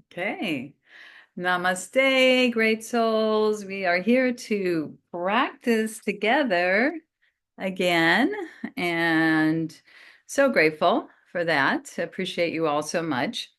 Okay. Namaste, great souls. We are here to practice together again, and so grateful for that. Appreciate you all so much.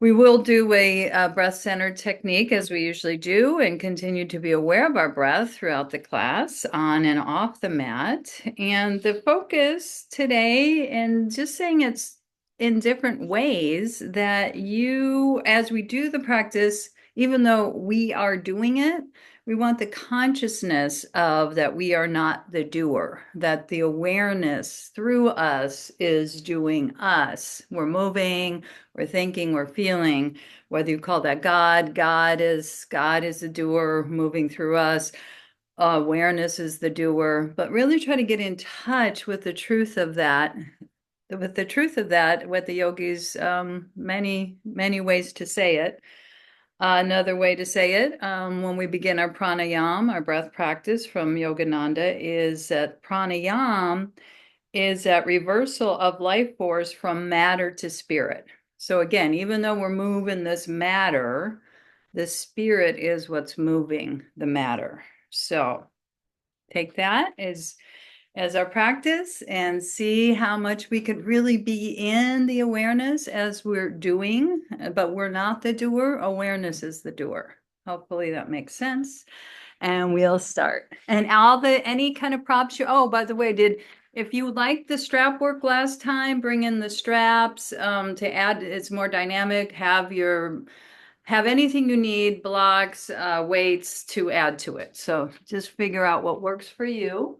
We will do a breath-centered technique as we usually do and continue to be aware of our breath throughout the class on and off the mat. And the focus today, and just saying it's in different ways, that you, as we do the practice, even though we are doing it, we want the consciousness of that we are not the doer, that the awareness through us is doing us. We're moving, we're thinking, we're feeling, whether you call that God is the doer moving through us. Awareness is the doer, but really try to get in touch with the truth of that. With the truth of that, with the yogis, many ways to say it. Another way to say it, when we begin our pranayam, our breath practice from Yogananda, is that pranayam is that reversal of life force from matter to spirit. So again, even though we're moving this matter, the spirit is what's moving the matter. So take that as our practice and see how much we could really be in the awareness as we're doing, but we're not the doer. Awareness is the doer. Hopefully that makes sense. And we'll start. And any kind of props oh, by the way, if you liked the strap work last time, bring in the straps to add, it's more dynamic, have anything you need, blocks, weights to add to it. So just figure out what works for you.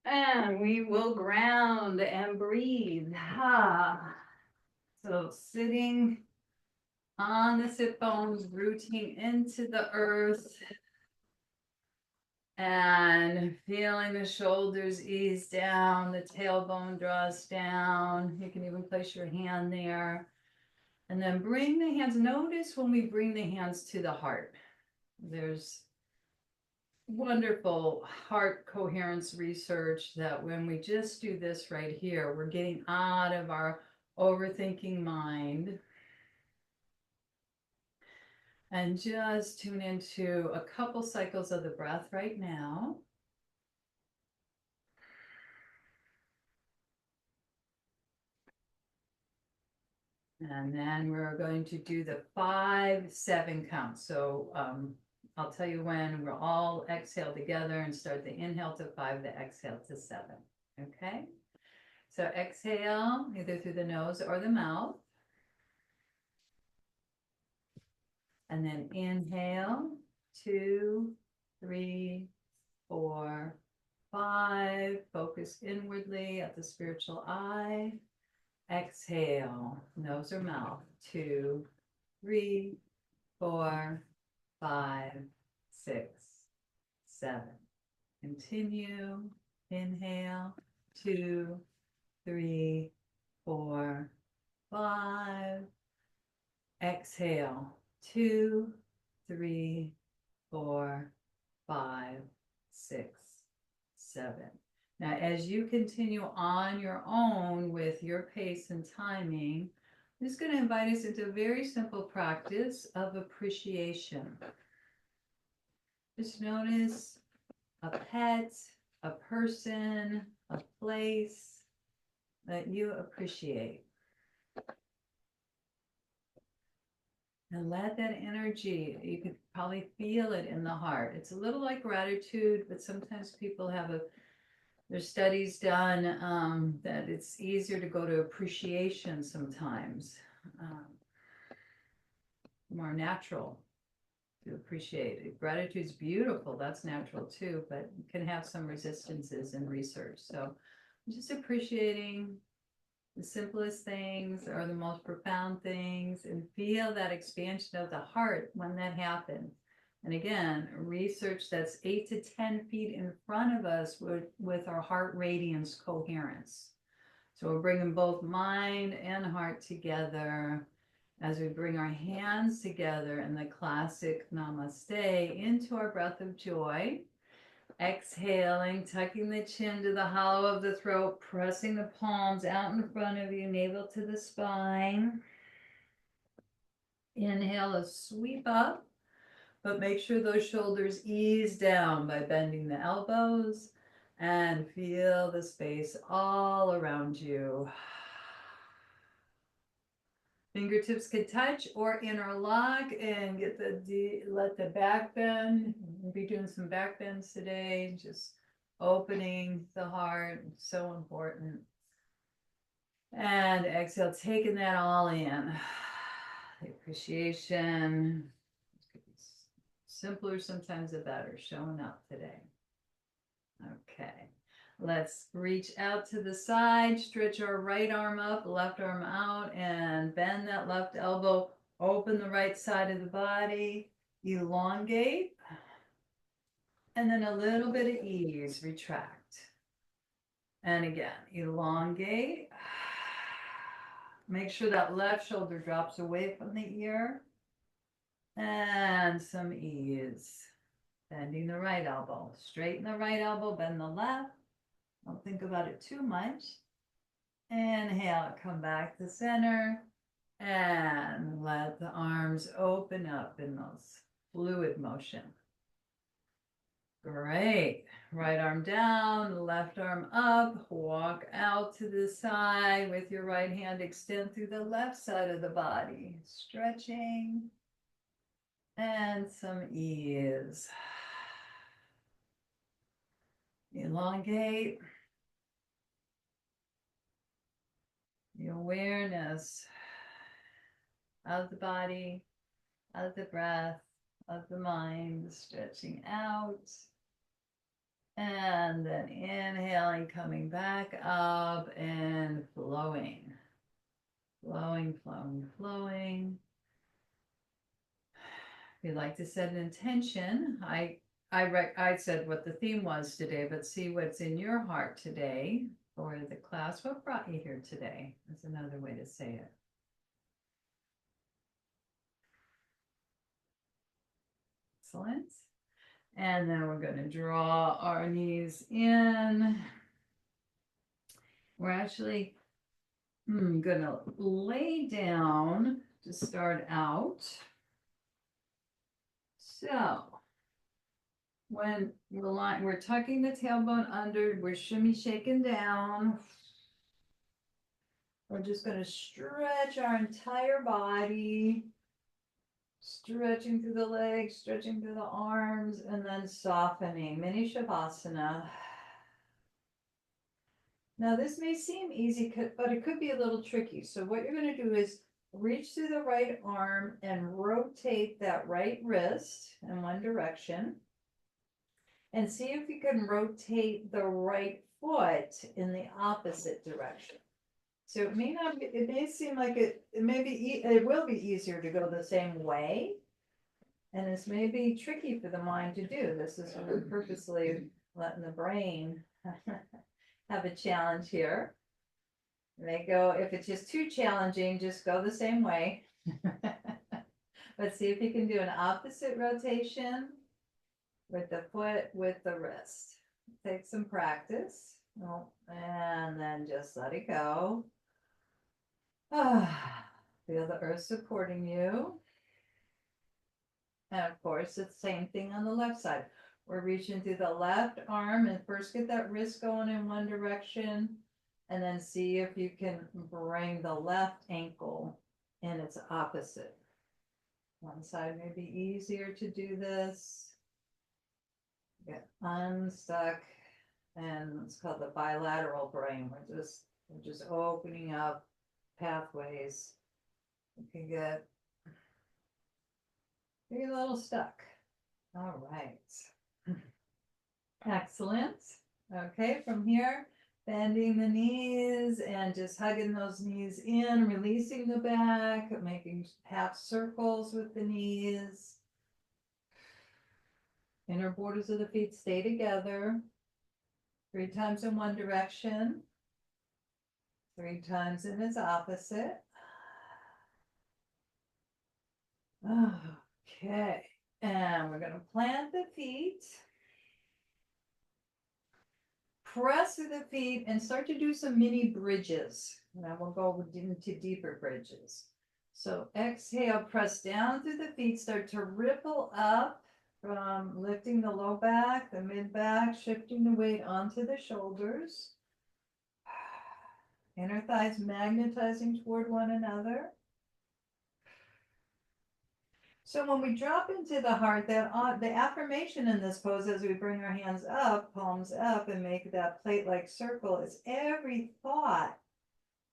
And we will ground and breathe. So sitting on the sit bones, rooting into the earth, and feeling the shoulders ease down, the tailbone draws down. You can even place your hand there. And then bring the hands. Notice when we bring the hands to the heart. There's wonderful heart coherence research that when we just do this right here, we're getting out of our overthinking mind and just tune into a couple cycles of the breath right now. And then we're going to do the 5-7 count. So I'll tell you when we'll all exhale together and start the inhale to 5, the exhale to 7. Okay? So exhale either through the nose or the mouth. And then inhale, 2, 3, 4, 5. Focus inwardly at the spiritual eye. Exhale, nose or mouth, 2, 3, 4, 5, 6, 7. Continue. Inhale, 2, 3, 4, 5. Exhale, 2, 3, 4, 5, 6, 7. Now, as you continue on your own with your pace and timing, I'm just going to invite us into a very simple practice of appreciation. Just notice a pet, a person, a place that you appreciate. And let that energy, you can probably feel it in the heart. It's a little like gratitude, but sometimes people there's studies done that it's easier to go to appreciation sometimes. More natural to appreciate it. Gratitude's beautiful, that's natural too, but can have some resistances in research. So just appreciating the simplest things or the most profound things and feel that expansion of the heart when that happens. And again, research that's 8 to 10 feet in front of us with our heart radiance coherence. So we're bringing both mind and heart together as we bring our hands together in the classic namaste into our breath of joy. Exhaling, tucking the chin to the hollow of the throat, pressing the palms out in front of you, navel to the spine. Inhale a sweep up, but make sure those shoulders ease down by bending the elbows and feel the space all around you. Fingertips could touch or interlock and get let the back bend. We'll be doing some back bends today, just opening the heart, so important. And exhale, taking that all in. The appreciation. Simpler sometimes the better, showing up today. Okay. Let's reach out to the side, stretch our right arm up, left arm out, and bend that left elbow. Open the right side of the body, elongate, and then a little bit of ease, retract. And again, elongate. Make sure that left shoulder drops away from the ear. And some ease. Bending the right elbow. Straighten the right elbow, bend the left. Don't think about it too much. Inhale, come back to center. And let the arms open up in those fluid motion. Great. Right arm down, left arm up. Walk out to the side with your right hand. Extend through the left side of the body. Stretching. And some ease. Elongate. The awareness of the body, of the breath, of the mind, stretching out. And then inhaling, coming back up and flowing. Flowing, flowing, flowing. If you'd like to set an intention, I said what the theme was today, but see what's in your heart today for the class. What brought you here today? That's another way to say it. Excellent. And then we're going to draw our knees in. We're actually going to lay down to start out. So when we're tucking the tailbone under, we're shimmy shaking down. We're just going to stretch our entire body, stretching through the legs, stretching through the arms, and then softening. Mini Shavasana. Now this may seem easy, but it could be a little tricky. So what you're going to do is reach through the right arm and rotate that right wrist in one direction. And see if you can rotate the right foot in the opposite direction. So it may seem like it will be easier to go the same way. And this may be tricky for the mind to do. This is purposely letting the brain have a challenge here. They go, if it's just too challenging, just go the same way. But see if you can do an opposite rotation with the foot, with the wrist. Take some practice. Oh, and then just let it go. Feel the earth supporting you. And of course, it's the same thing on the left side. We're reaching through the left arm and first get that wrist going in one direction and then see if you can bring the left ankle in its opposite. One side may be easier to do this. Get unstuck, and it's called the bilateral brain. We're just opening up pathways. You can get a little stuck. All right. Excellent. Okay, from here, bending the knees and just hugging those knees in, releasing the back, making half circles with the knees. Inner borders of the feet stay together. 3 times in one direction. 3 times in its opposite. Okay, and we're going to plant the feet. press through the feet and start to do some mini bridges. Now we'll go into deeper bridges. So exhale, press down through the feet, start to ripple up from lifting the low back, the mid back, shifting the weight onto the shoulders. Inner thighs magnetizing toward one another. So when we drop into the heart, the affirmation in this pose as we bring our hands up, palms up, and make that plate-like circle is every thought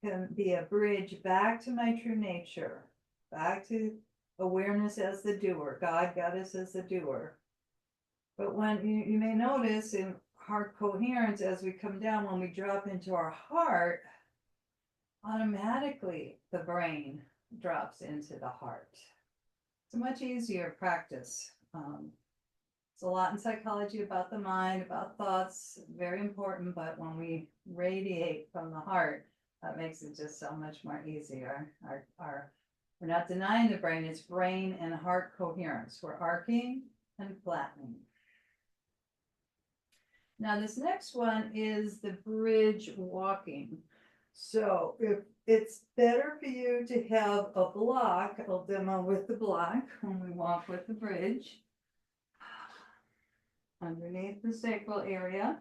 can be a bridge back to my true nature, back to awareness as the doer, God, Goddess as the doer. But when you may notice in heart coherence, as we come down, when we drop into our heart, automatically the brain drops into the heart. It's a much easier practice. It's a lot in psychology about the mind, about thoughts, very important, but when we radiate from the heart, that makes it just so much more easier. We're not denying the brain, it's brain and heart coherence. We're arcing and flattening. Now this next one is the bridge walking. So if it's better for you to have a block, I'll demo with the block when we walk with the bridge. Underneath the sacral area.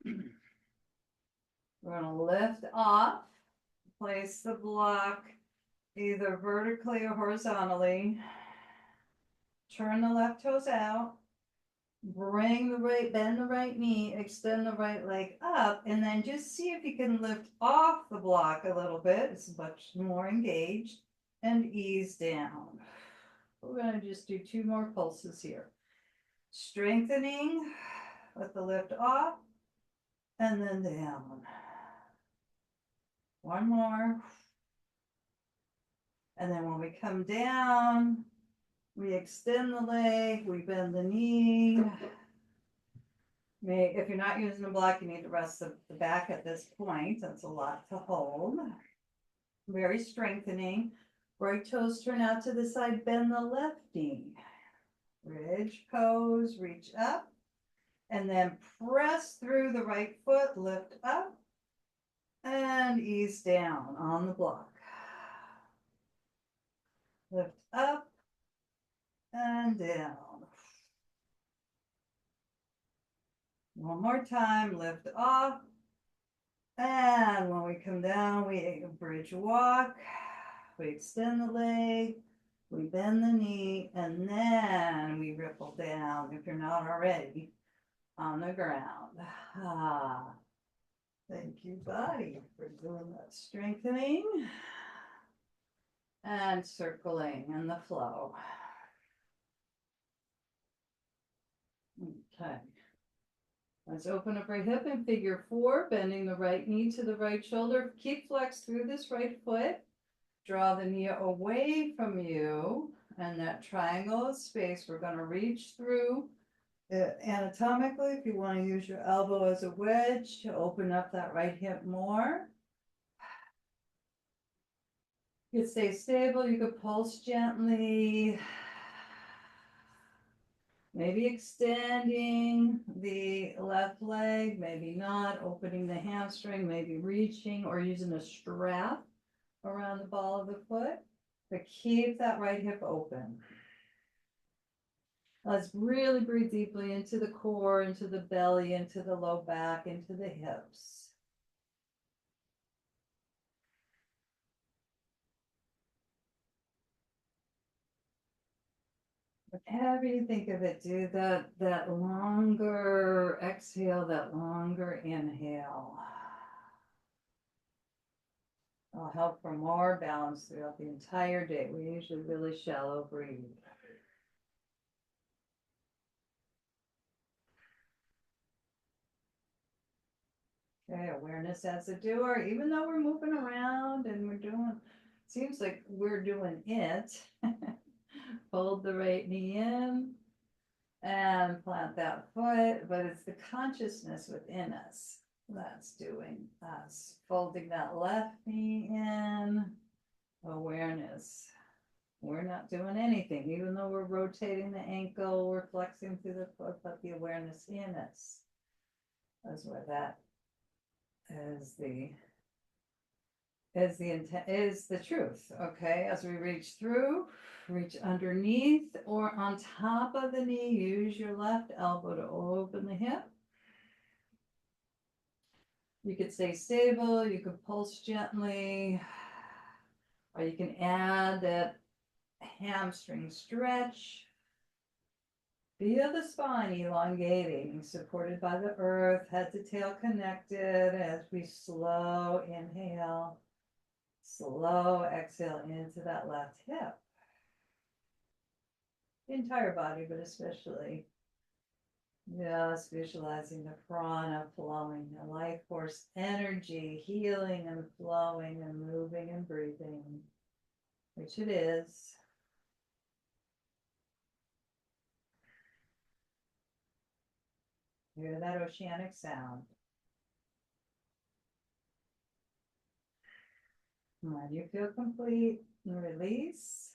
We're going to lift off, place the block either vertically or horizontally. Turn the left toes out. Bring the right, bend the right knee, extend the right leg up, and then just see if you can lift off the block a little bit. It's much more engaged, and ease down. We're going to just do 2 more pulses here. Strengthening with the lift off, and then down. 1 more. And then when we come down, we extend the leg, we bend the knee. If you're not using the block, you need to rest the back at this point. That's a lot to hold. Very strengthening. Right toes turn out to the side, bend the left knee. Bridge pose, reach up. And then press through the right foot, lift up. And ease down on the block. Lift up and down. One more time, lift off. And when we come down, we bridge walk. We extend the leg. We bend the knee. And then we ripple down, if you're not already, on the ground. Thank you, body, for doing that strengthening. And circling in the flow. Okay. Let's open up our hip in figure 4, bending the right knee to the right shoulder. Keep flex through this right foot. Draw the knee away from you. And that triangle of space, we're going to reach through anatomically. If you want to use your elbow as a wedge to open up that right hip more. You can stay stable. You could pulse gently. Maybe extending the left leg, maybe not, opening the hamstring, maybe reaching or using a strap around the ball of the foot. But keep that right hip open. Let's really breathe deeply into the core, into the belly, into the low back, into the hips. Whatever you think of it, do that longer exhale, that longer inhale. It'll help for more balance throughout the entire day. We usually really shallow breathe. Okay, awareness as a doer, even though we're moving around and we're doing, seems like we're doing it. Fold the right knee in and plant that foot, but it's the consciousness within us that's doing us. Folding that left knee in, awareness. We're not doing anything, even though we're rotating the ankle, we're flexing through the foot, but the awareness in us. That's where that is the truth. Okay, as we reach through, reach underneath or on top of the knee. Use your left elbow to open the hip. You could stay stable, you could pulse gently, or you can add that hamstring stretch. Feel the spine elongating, supported by the earth, head to tail connected as we slow inhale, slow exhale into that left hip. The entire body, but especially just visualizing the prana flowing, the life force energy, healing and flowing and moving and breathing, which it is. Hear that oceanic sound. When you feel complete, release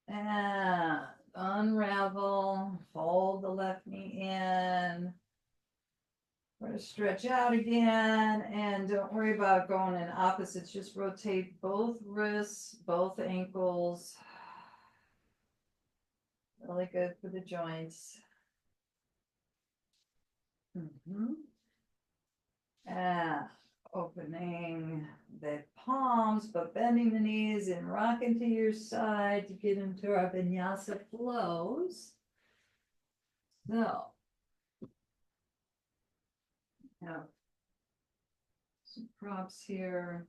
and unravel, fold the left knee in. We're going to stretch out again, and don't worry about going in opposites. Just rotate both wrists, both ankles. Really good for the joints. And opening the palms, but bending the knees and rocking to your side to get into our vinyasa flows. So, have some props here.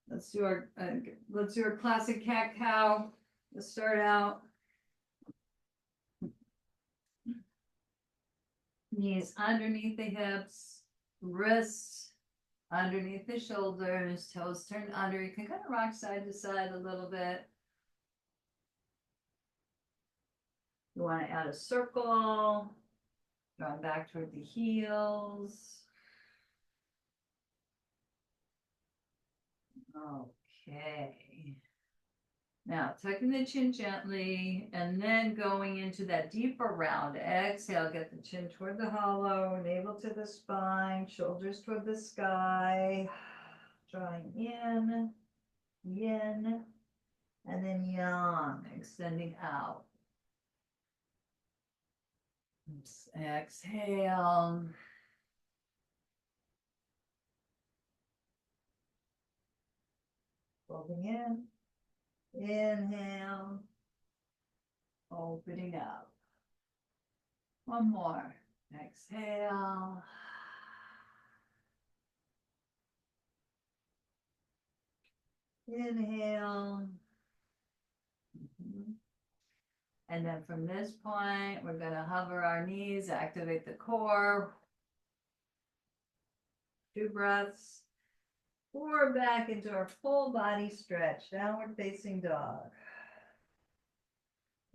Let's do our classic cat cow. Let's start out. Knees underneath the hips, wrists underneath the shoulders, toes turned under. You can kind of rock side to side a little bit. You want to add a circle, drawing back toward the heels. Okay. Now, tucking the chin gently and then going into that deeper round. Exhale, get the chin toward the hollow, navel to the spine, shoulders toward the sky. Drawing in, yin, and then yang, extending out. Exhale. Folding in. Inhale. Opening up. One more. Exhale. Inhale. And then from this point, we're going to hover our knees, activate the core. 2 breaths. 4 back into our full body stretch, downward facing dog.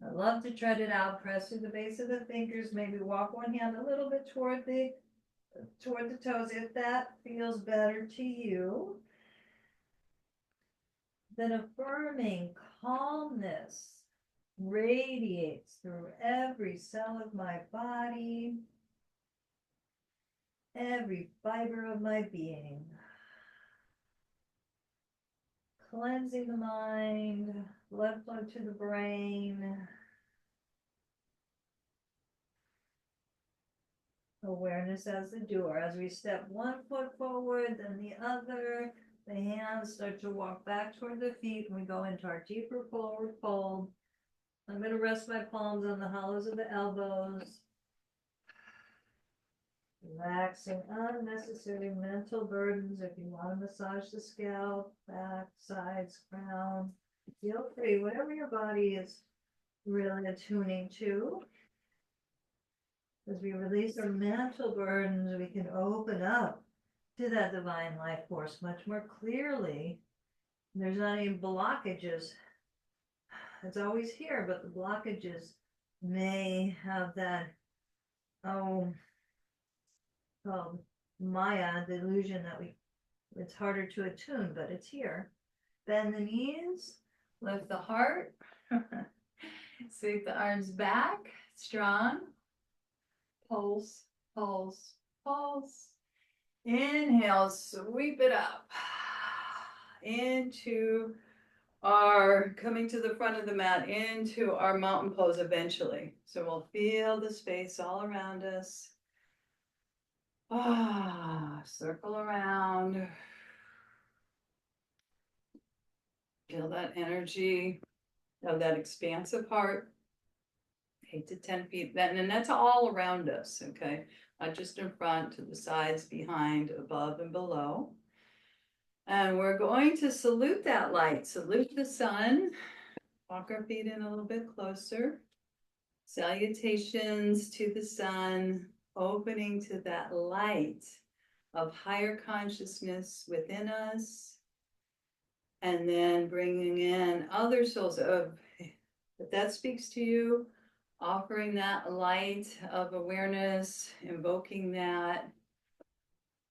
I love to tread it out, press through the base of the fingers, maybe walk one hand a little bit toward the toes if that feels better to you. Then affirming calmness radiates through every cell of my body, every fiber of my being. Cleansing the mind, blood flow to the brain. Awareness as the doer. As we step one foot forward, then the other, the hands start to walk back toward the feet, and we go into our deeper forward fold. I'm going to rest my palms on the hollows of the elbows. Relaxing unnecessary mental burdens. If you want to massage the scalp, back, sides, crown, feel free, whatever your body is really attuning to. As we release our mental burdens, we can open up to that divine life force much more clearly. There's not any blockages. It's always here, but the blockages may have that, called Maya, the illusion that it's harder to attune, but it's here. Bend the knees, lift the heart, sweep the arms back, strong, pulse, pulse, pulse. Inhale, sweep it up into our, coming to the front of the mat, into our mountain pose eventually. So we'll feel the space all around us. Circle around. Feel that energy of that expansive heart. 8 to 10 feet, and that's all around us, okay? Not just in front, to the sides, behind, above, and below. And we're going to salute that light, salute the sun. Walk our feet in a little bit closer. Salutations to the sun, opening to that light of higher consciousness within us. And then bringing in other souls of, if that speaks to you, offering that light of awareness, invoking that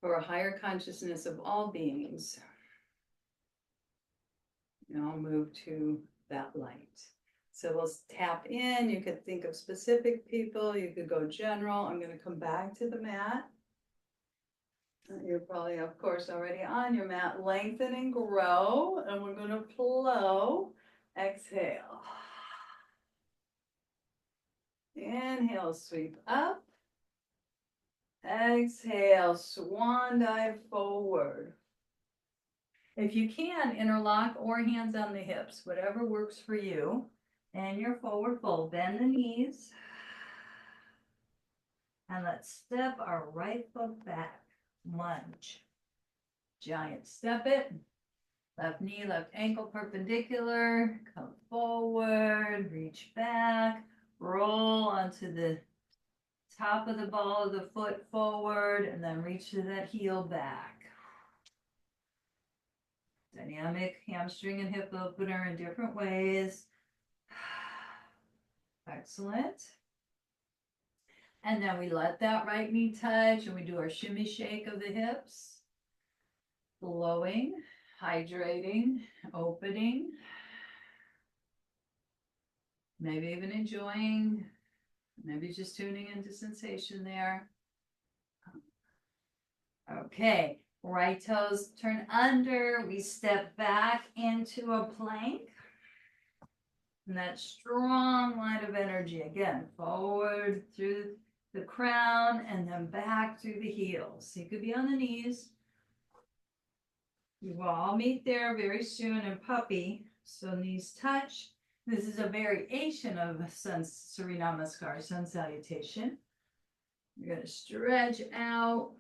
for a higher consciousness of all beings. And I'll move to that light. So we'll tap in. You could think of specific people. You could go general. I'm going to come back to the mat. You're probably, of course, already on your mat. Lengthen and grow. And we're going to flow. Exhale. Inhale, sweep up. Exhale, swan dive forward. If you can, interlock or hands on the hips, whatever works for you. And your forward fold. Bend the knees. And let's step our right foot back. Lunge. Giant step it. Left knee, left ankle perpendicular. Come forward. Reach back. Roll onto the top of the ball of the foot forward. And then reach to that heel back. Dynamic hamstring and hip opener in different ways. Excellent. And then we let that right knee touch and we do our shimmy shake of the hips. Flowing, hydrating, opening. Maybe even enjoying, maybe just tuning into sensation there. Okay, right toes turn under. We step back into a plank. And that strong line of energy, again, forward through the crown and then back through the heels. You could be on the knees. We will all meet there very soon in puppy. So knees touch. This is a variation of Surya Namaskar, sun salutation. You're going to stretch out.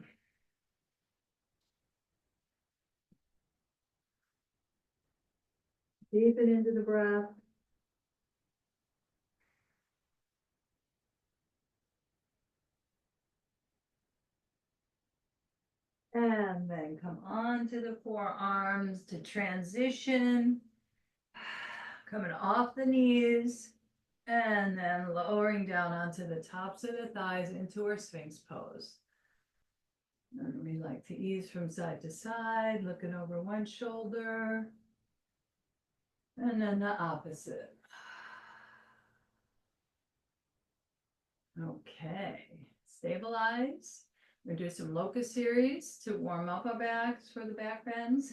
Deepen into the breath. And then come on to the forearms to transition. Coming off the knees. And then lowering down onto the tops of the thighs into our Sphinx pose. And we like to ease from side to side, looking over one shoulder. And then the opposite. Okay, stabilize. We're going to do some locust series to warm up our backs for the back bends.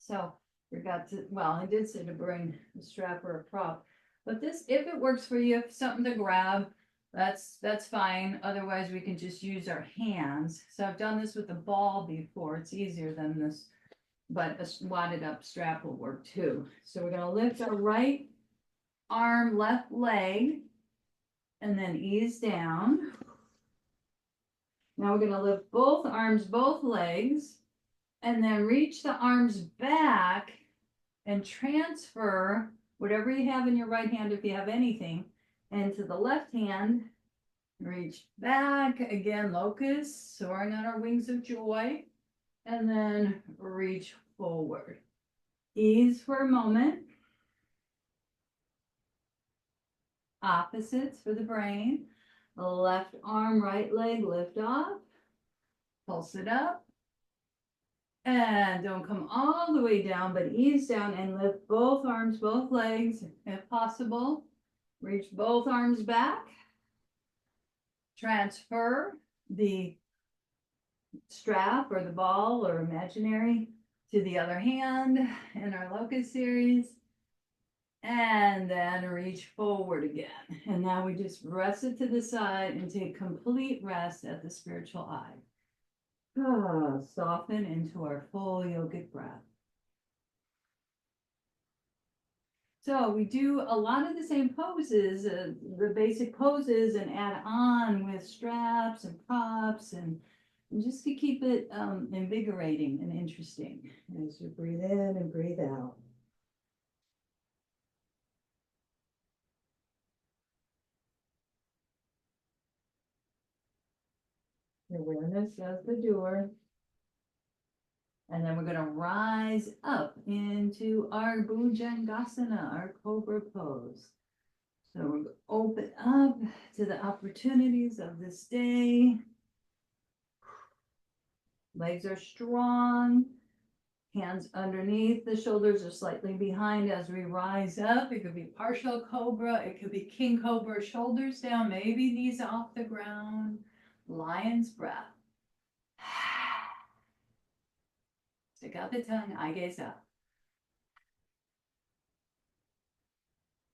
So we got to, well, I did say to bring a strap or a prop, but this, if it works for you, something to grab, that's fine. Otherwise, we can just use our hands. So I've done this with a ball before. It's easier than this, but a wadded up strap will work too. So we're going to lift our right arm, left leg, and then ease down. Now we're going to lift both arms, both legs, and then reach the arms back and transfer whatever you have in your right hand, if you have anything, into the left hand. Reach back, again, locust, soaring on our wings of joy, and then reach forward. Ease for a moment. Opposites for the brain. Left arm, right leg, lift off. Pulse it up. And don't come all the way down, but ease down and lift both arms, both legs, if possible. Reach both arms back. Transfer the strap or the ball or imaginary to the other hand in our locust series. And then reach forward again. And now we just rest it to the side and take complete rest at the spiritual eye. Soften into our full yogic breath. So we do a lot of the same poses, the basic poses, and add on with straps and props, and just to keep it invigorating and interesting as you breathe in and breathe out. Awareness of the doer. And then we're going to rise up into our Bhujangasana, our cobra pose. So we're going to open up to the opportunities of this day. Legs are strong. Hands underneath, the shoulders are slightly behind as we rise up. It could be partial cobra, it could be king cobra, shoulders down, maybe knees off the ground. Lion's breath. Stick out the tongue, eye gaze up.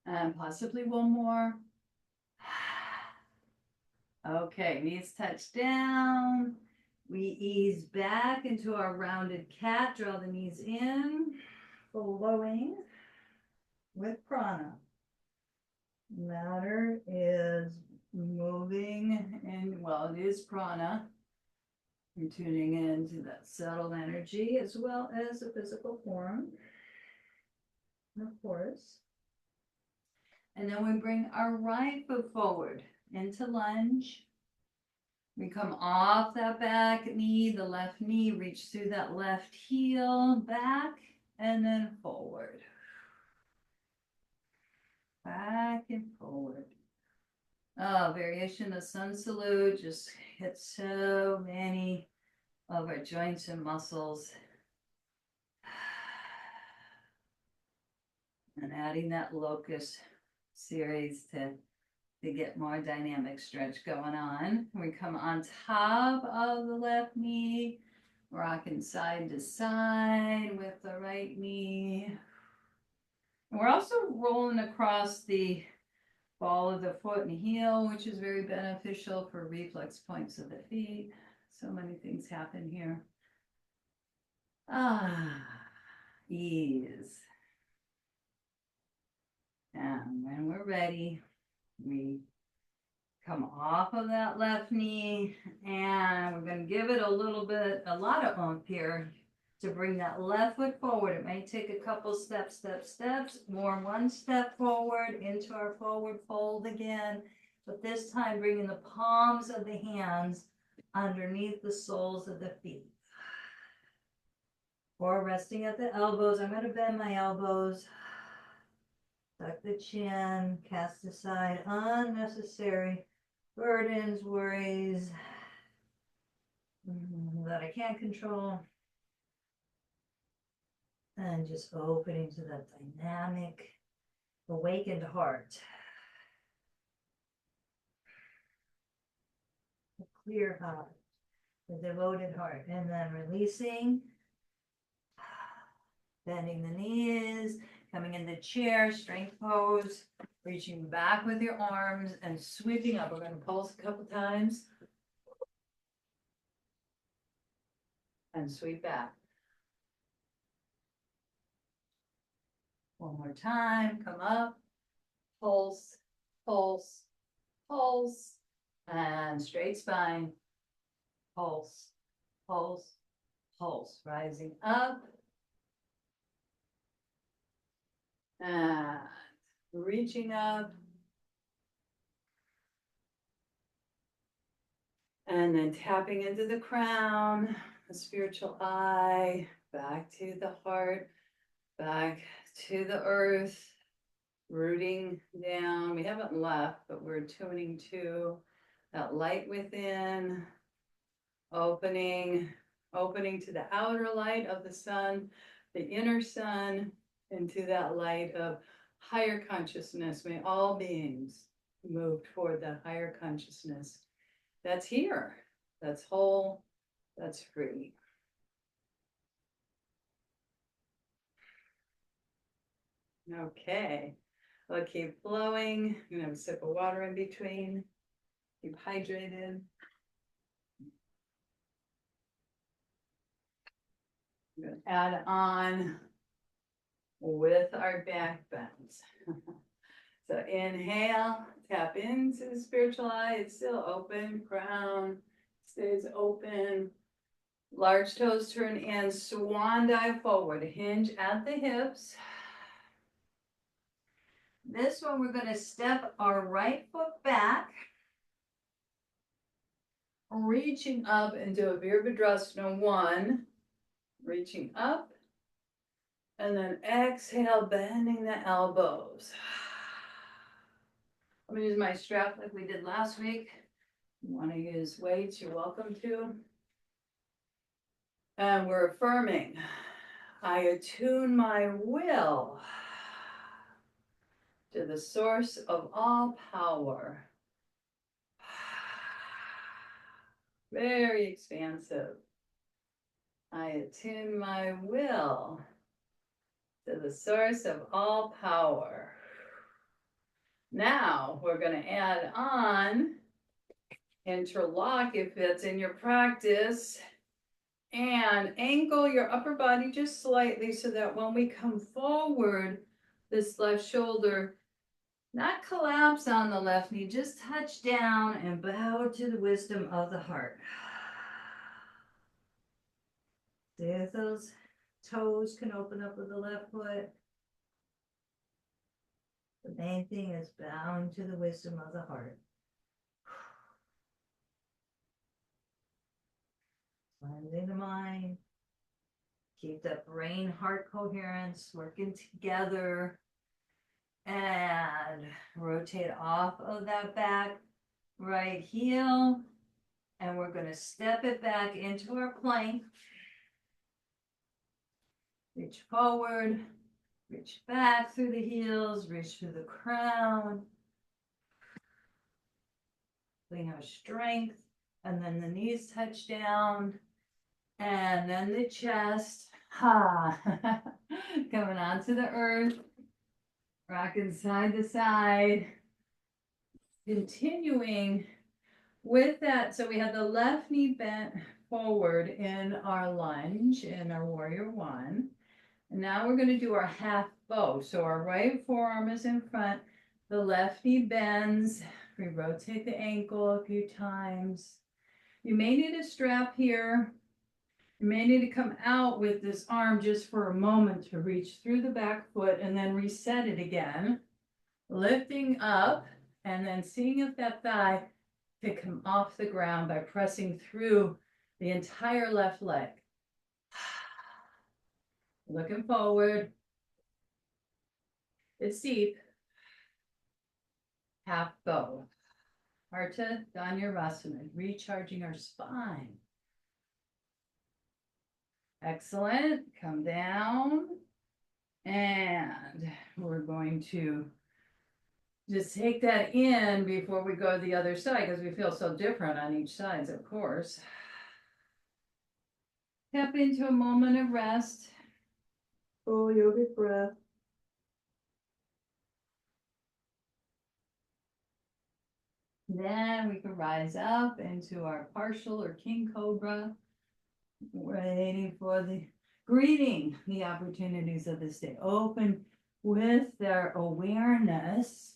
And possibly one more. Okay, knees touch down. We ease back into our rounded cat. Draw the knees in, flowing with prana. Matter is moving, and well, it is prana. You're tuning into that settled energy as well as the physical form, of course. And then we bring our right foot forward into lunge. We come off that back knee, the left knee, reach through that left heel, back, and then forward. Back and forward. Oh, variation of sun salute just hits so many of our joints and muscles. And adding that locust series to get more dynamic stretch going on. We come on top of the left knee, rocking side to side with the right knee. And we're also rolling across the ball of the foot and heel, which is very beneficial for reflex points of the feet. So many things happen here. Ease. And when we're ready, we come off of that left knee, and we're going to give it a lot of oomph here to bring that left foot forward. It may take a couple steps, more one step forward into our forward fold again, but this time bringing the palms of the hands underneath the soles of the feet. Or resting at the elbows. I'm going to bend my elbows. Tuck the chin, cast aside unnecessary burdens, worries that I can't control. And just opening to that dynamic, awakened heart. A clear heart, a devoted heart. And then releasing, bending the knees, coming into chair, strength pose, reaching back with your arms and sweeping up. We're going to pulse a couple times. And sweep back. One more time, come up, pulse, pulse, pulse, and straight spine, pulse, pulse, pulse, rising up, and reaching up, and then tapping into the crown, the spiritual eye, back to the heart, back to the earth, rooting down. We haven't left, but we're tuning to that light within, opening to the outer light of the sun, the inner sun, into that light of higher consciousness. May all beings move toward that higher consciousness that's here. That's whole, that's free. Okay, we'll keep flowing. I'm gonna have a sip of water in between. Keep hydrated. I'm gonna add on with our back bends. So inhale, tap into the spiritual eye. It's still open. Crown stays open. Large toes turn in. Swan dive forward. Hinge at the hips. This one, we're going to step our right foot back, reaching up into a Virabhadrasana 1. Reaching up. And then exhale, bending the elbows. I'm going to use my strap like we did last week. You want to use weights, you're welcome to. And we're affirming, I attune my will to the source of all power. Very expansive. I attune my will to the source of all power. Now we're going to add on interlock if it's in your practice, and angle your upper body just slightly so that when we come forward, this left shoulder not collapse on the left knee, just touch down and bow to the wisdom of the heart. See if those toes can open up with the left foot. The main thing is bowing to the wisdom of the heart. Cleansing the mind. Keep that brain-heart coherence working together. And rotate off of that back right heel. And we're going to step it back into our plank. Reach forward. Reach back through the heels. Reach through the crown. Bring our strength. And then the knees touch down. And then the chest. Ha! Coming onto the earth. Rocking side to side. Continuing with that. So we have the left knee bent forward in our lunge in our warrior one. And now we're going to do our half bow. So our right forearm is in front. The left knee bends. We rotate the ankle a few times. You may need a strap here. You may need to come out with this arm just for a moment to reach through the back foot and then reset it again. Lifting up and then seeing if that thigh can come off the ground by pressing through the entire left leg. Looking forward. It's deep. Half bow. Ardha Dhanurasana, recharging our spine. Excellent. Come down. And we're going to just take that in before we go to the other side because we feel so different on each side, of course. Tap into a moment of rest. Full yogic breath. Then we can rise up into our partial or king cobra, waiting for greeting the opportunities of this day. Open with their awareness.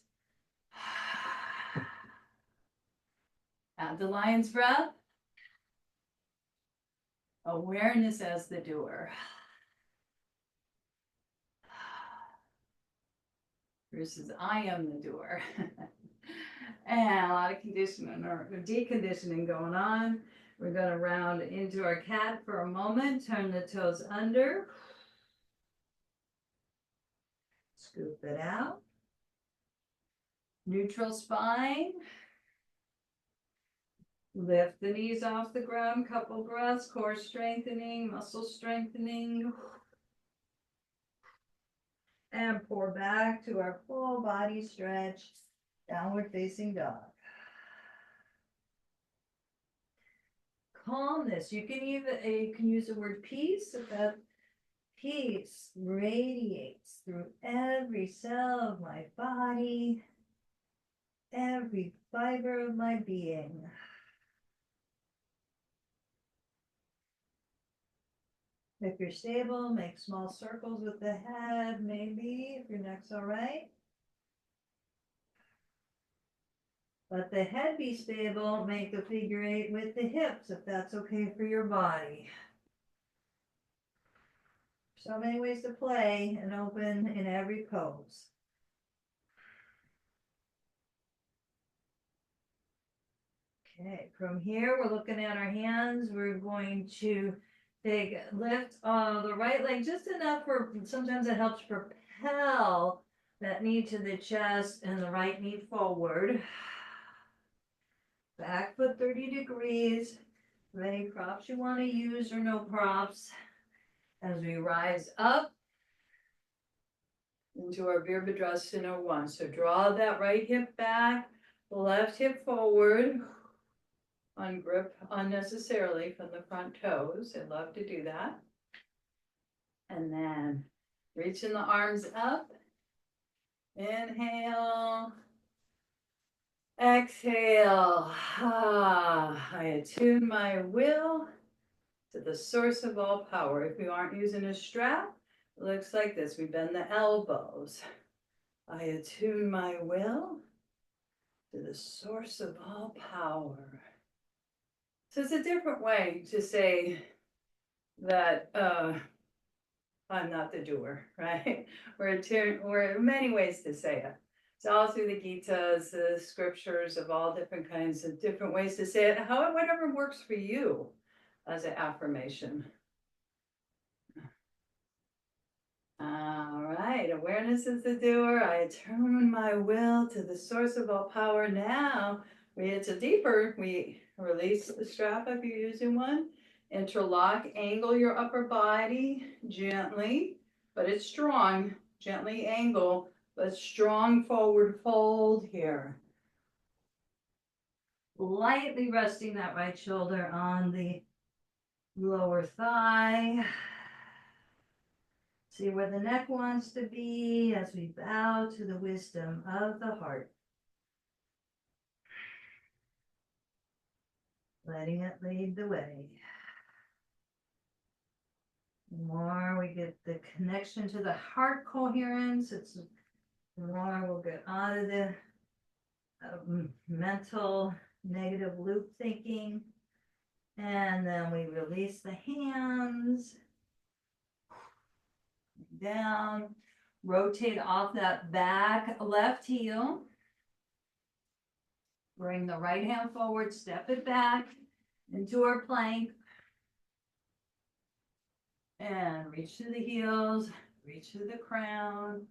Out the lion's breath. Awareness as the doer. Versus I am the doer. And a lot of conditioning or deconditioning going on. We're going to round into our cat for a moment. Turn the toes under. Scoop it out. Neutral spine. Lift the knees off the ground. Couple breaths. Core strengthening. Muscle strengthening. And pour back to our full body stretch. Downward facing dog. calmness. You can use the word peace. If that peace radiates through every cell of my body, every fiber of my being. If you're stable, make small circles with the head, maybe, if your neck's all right. Let the head be stable, make a figure 8 with the hips, if that's okay for your body. So many ways to play and open in every pose. Okay, from here, we're looking at our hands. We're going to lift the right leg just enough for, sometimes it helps propel that knee to the chest and the right knee forward. Back foot 30 degrees. Any props you want to use or no props. As we rise up into our Virabhadrasana 1. So draw that right hip back, left hip forward. Ungrip unnecessarily from the front toes. I love to do that. And then reaching the arms up. Inhale. Exhale. I attune my will to the source of all power. If you aren't using a strap, it looks like this. We bend the elbows. I attune my will to the source of all power. So it's a different way to say that I'm not the doer, right? We're many ways to say it. It's all through the Gitas, the scriptures of all different kinds of different ways to say it, whatever works for you as an affirmation. All right, awareness is the doer. I attune my will to the source of all power. Now, it's a deeper, we release the strap if you're using one. Interlock, angle your upper body gently, but it's strong. Gently angle, but strong forward fold here. Lightly resting that right shoulder on the lower thigh. See where the neck wants to be as we bow to the wisdom of the heart. Letting it lead the way. The more we get the connection to the heart coherence, the more we'll get out of the mental negative loop thinking. And then we release the hands. Down. Rotate off that back left heel. Bring the right hand forward, step it back into our plank. And reach to the heels, reach to the crown.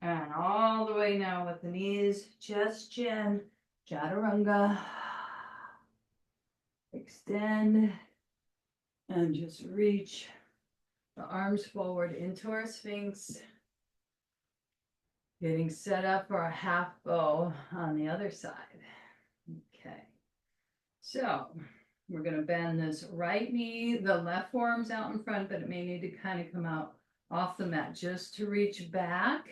And all the way now with the knees, chest, chin, chaturanga. Extend and just reach the arms forward into our Sphinx. Getting set up for a half bow on the other side. Okay. So we're going to bend this right knee, the left forearm's out in front, but it may need to kind of come out off the mat just to reach back.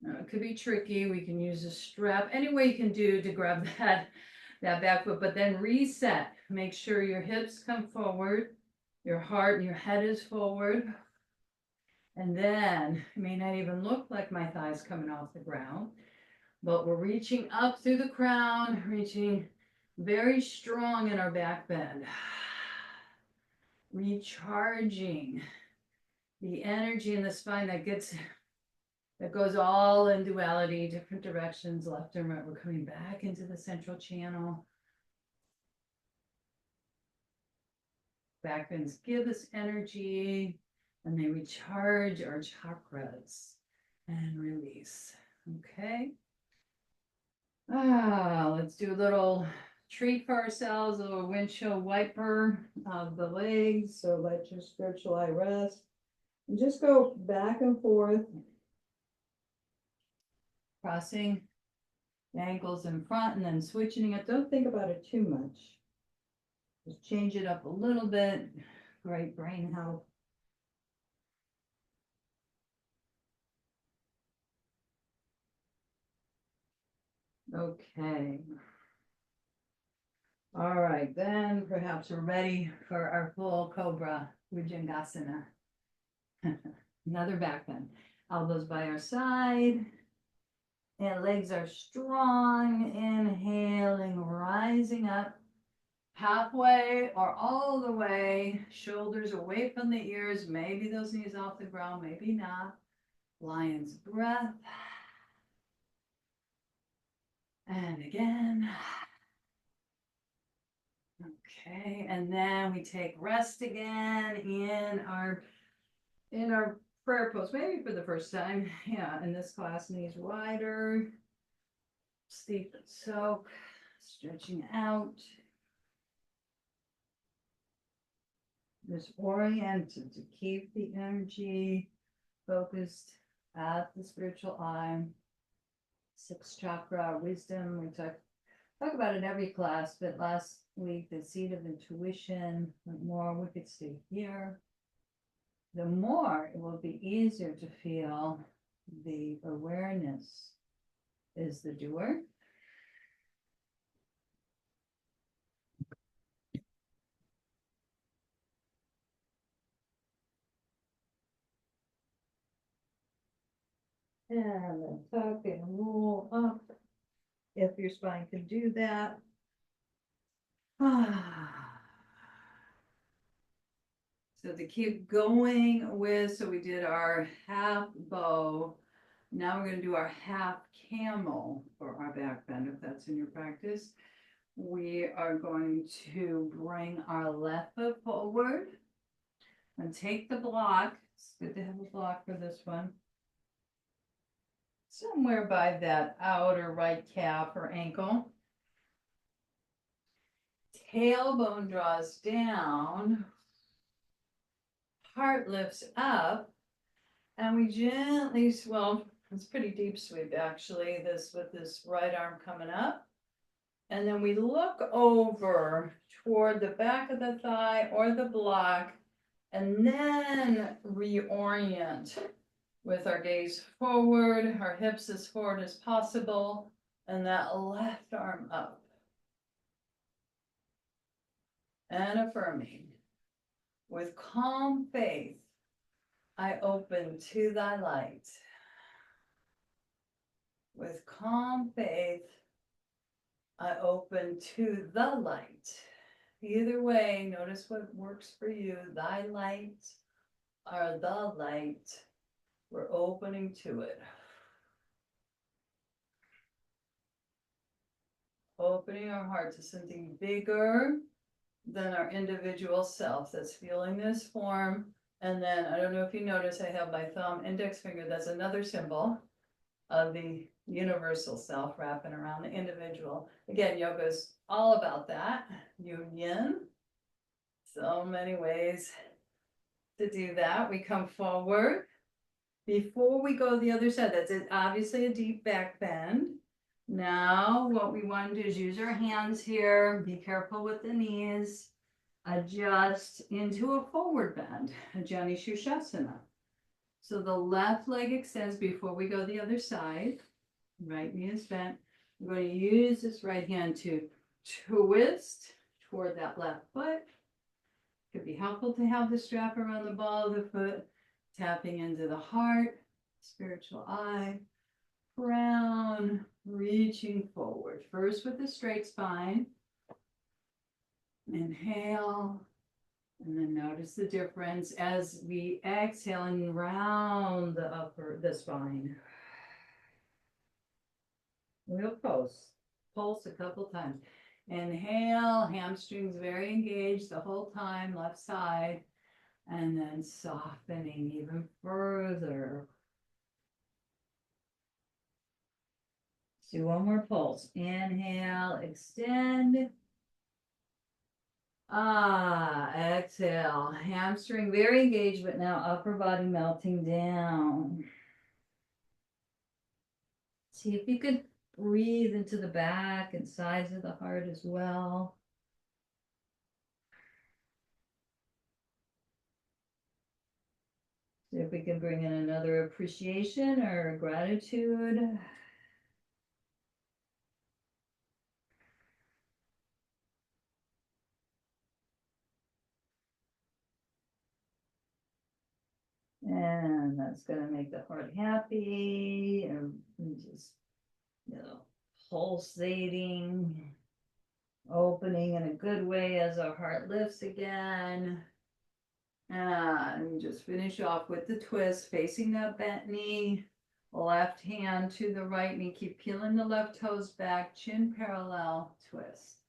Now, it could be tricky. We can use a strap. Any way you can do to grab that back foot, but then reset. Make sure your hips come forward, your heart and your head is forward. And then it may not even look like my thighs coming off the ground, but we're reaching up through the crown, reaching very strong in our back bend. Recharging the energy in the spine that goes all in duality, different directions, left and right. We're coming back into the central channel. Back bends give us energy. And they recharge our chakras and release. Okay. Let's do a little treat for ourselves, a little windshield wiper of the legs. So let your spiritual eye rest. And just go back and forth, crossing Ankles in front and then switching it. Don't think about it too much. Just change it up a little bit. Great brain health. Okay. All right, then perhaps we're ready for our full Cobra Bhujangasana. Another back bend. Elbows by our side. And legs are strong. Inhaling, rising up. Halfway or all the way. Shoulders away from the ears. Maybe those knees off the ground, maybe not. Lion's breath. And again. Okay, and then we take rest again in our prayer pose, maybe for the first time. Yeah, in this class, knees wider, steep and soak, stretching out. Just oriented to keep the energy focused at the spiritual eye. Sixth chakra, wisdom. We talk about it every class, but last week, the seat of intuition. The more we could stay here, the more it will be easier to feel the awareness is the doer. And then tuck and roll up if your spine can do that. So to keep going with, so we did our half bow. Now we're going to do our half camel for our back bend, if that's in your practice. We are going to bring our left foot forward and take the block. It's good to have a block for this one. Somewhere by that outer right calf or ankle. Tailbone draws down. Heart lifts up. And we gently, well, it's pretty deep sweep actually, this with this right arm coming up. And then we look over toward the back of the thigh or the block, and then reorient with our gaze forward, our hips as forward as possible, and that left arm up. And affirming, with calm faith, I open to thy light. With calm faith, I open to the light. Either way, notice what works for you. Thy light or the light. We're opening to it. Opening our heart to something bigger than our individual self that's feeling this form. And then, I don't know if you notice, I have my thumb, index finger. That's another symbol of the universal self wrapping around the individual. Again, yoga is all about that. Union. So many ways to do that. We come forward. Before we go the other side, that's obviously a deep back bend. Now, what we want to do is use our hands here. Be careful with the knees. Adjust into a forward bend, a Jani Shushasana. So the left leg extends before we go the other side. Right knee is bent. We're going to use this right hand to twist toward that left foot. Could be helpful to have the strap around the ball of the foot, tapping into the heart, spiritual eye, crown, reaching forward. First with the straight spine. Inhale. And then notice the difference as we exhale and round the spine. We'll pulse a couple times. Inhale, hamstrings very engaged the whole time, left side, and then softening even further. Let's do one more pulse. Inhale, extend. Exhale, hamstring very engaged, but now upper body melting down. See if you could breathe into the back and sides of the heart as well. See if we can bring in another appreciation or gratitude. And that's going to make the heart happy and just, pulsating, opening in a good way as our heart lifts again. And just finish off with the twist, facing that bent knee, left hand to the right knee. Keep peeling the left toes back, chin parallel, twist.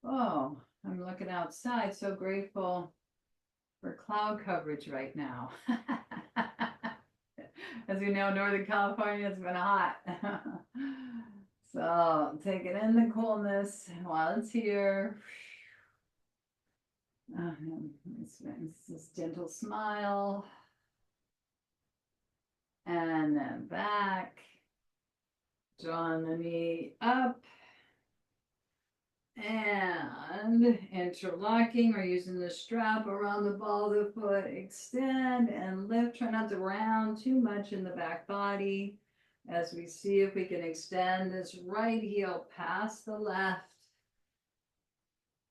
Oh, I'm looking outside, so grateful for cloud coverage right now. As we know, Northern California has been hot. So taking in the coolness while it's here. This gentle smile. And then back. Drawing the knee up. And interlocking or using the strap around the ball of the foot. Extend and lift. Try not to round too much in the back body as we see if we can extend this right heel past the left.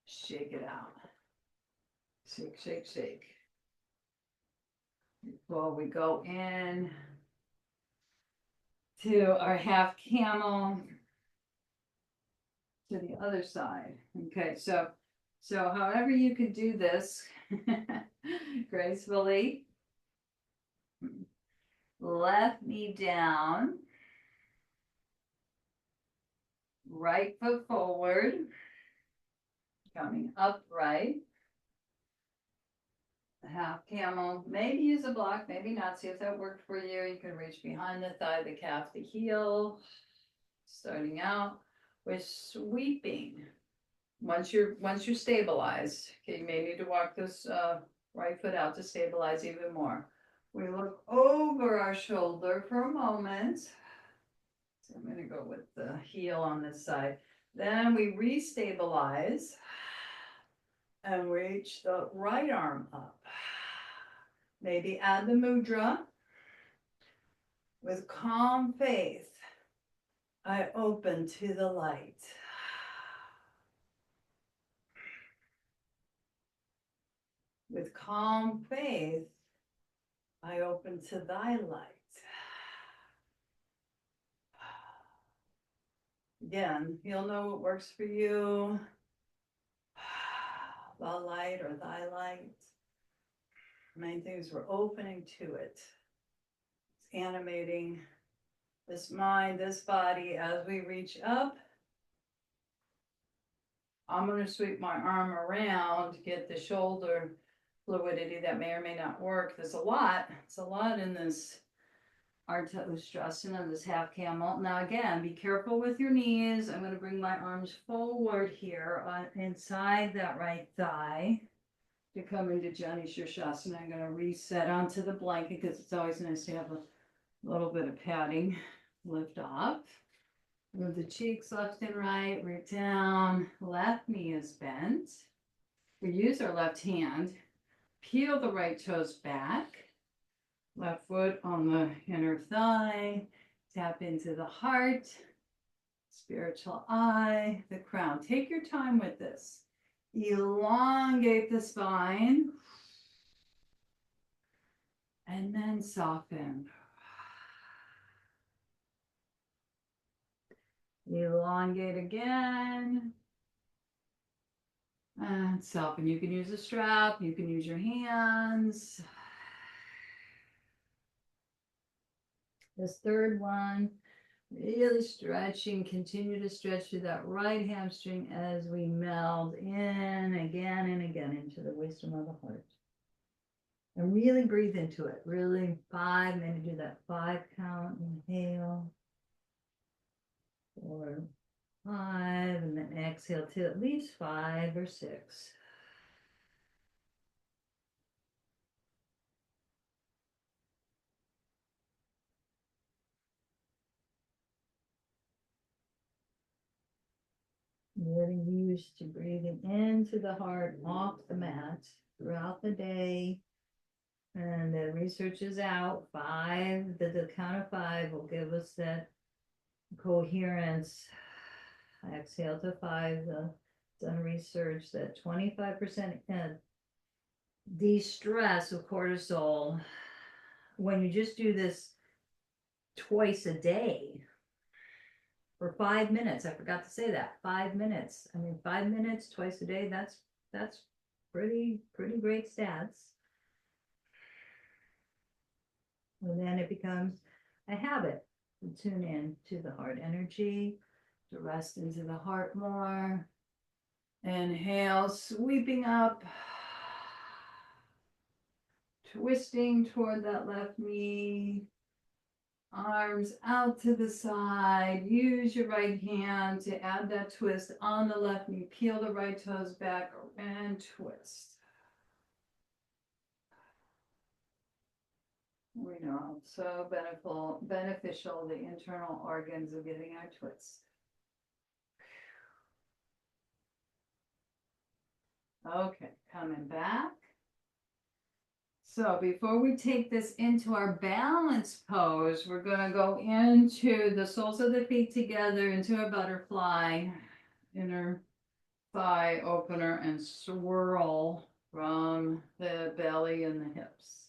Shake it out. Shake, shake, shake. Before we go in to our half camel to the other side. Okay, so however you could do this gracefully. Left knee down, right foot forward, coming upright. Half camel, maybe use a block, maybe not. See if that worked for you. You can reach behind the thigh, the calf, the heel. Starting out with sweeping. Once you're stabilized, okay, you may need to walk this right foot out to stabilize even more. We look over our shoulder for a moment. So I'm going to go with the heel on this side. Then we restabilize and reach the right arm up. Maybe add the mudra. With calm faith, I open to the light. With calm faith, I open to thy light. Again, you'll know what works for you. The light or thy light. Main thing is we're opening to it. It's animating this mind, this body as we reach up. I'm going to sweep my arm around to get the shoulder fluidity. That may or may not work. There's a lot. It's a lot in this Ardha Ustrasana, this half camel. Now again, be careful with your knees. I'm going to bring my arms forward here inside that right thigh to come into Jani Shirshasana. I'm going to reset onto the blanket because it's always nice to have a little bit of padding. Lift off. Move the cheeks left and right, root down. Left knee is bent. We use our left hand. Peel the right toes back. Left foot on the inner thigh. Tap into the heart. Spiritual eye, the crown. Take your time with this. Elongate the spine. And then soften. Elongate again. And soften. You can use a strap. You can use your hands. This third one, really stretching. Continue to stretch through that right hamstring as we meld in again and again into the wisdom of the heart. And really breathe into it. Really 5, maybe do that 5 count. Inhale. 4, 5, and then exhale to at least 5 or 6. Getting used to breathing into the heart, off the mat throughout the day. And the research is out. The count of 5 will give us that coherence. Exhale to 5. Done research that 25% de-stress of cortisol when you just do this twice a day for 5 minutes. I forgot to say that. 5 minutes. I mean, 5 minutes twice a day. That's pretty great stats. And then it becomes a habit to tune in to the heart energy, to rest into the heart more. Inhale, sweeping up, twisting toward that left knee. Arms out to the side. Use your right hand to add that twist on the left knee. Peel the right toes back and twist. We know so beneficial the internal organs of getting our twist. Okay, coming back. So before we take this into our balance pose, we're going to go into the soles of the feet together into a butterfly, inner thigh opener, and swirl from the belly and the hips.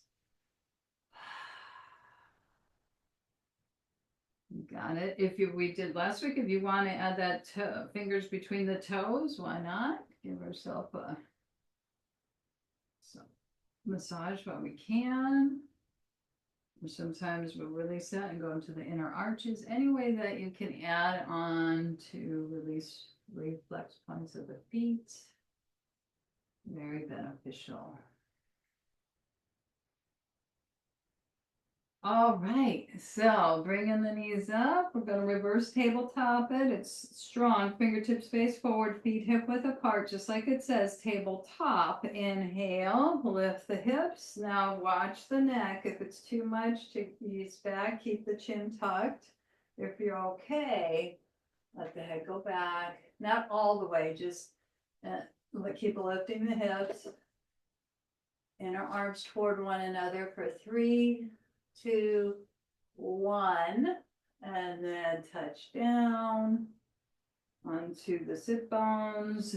Got it. We did last week, if you want to add that fingers between the toes, why not? Give ourselves a massage while we can. Or sometimes we'll release that and go into the inner arches. Any way that you can add on to release reflex points of the feet. Very beneficial. All right, so bringing the knees up, we're going to reverse tabletop it. It's strong, fingertips face forward, feet hip width apart, just like it says, tabletop. Inhale, lift the hips. Now watch the neck. If it's too much, to ease back, keep the chin tucked. If you're okay, let the head go back. Not all the way, just keep lifting the hips. Inner arms toward one another for 3, 2, 1, and then touch down onto the sit bones.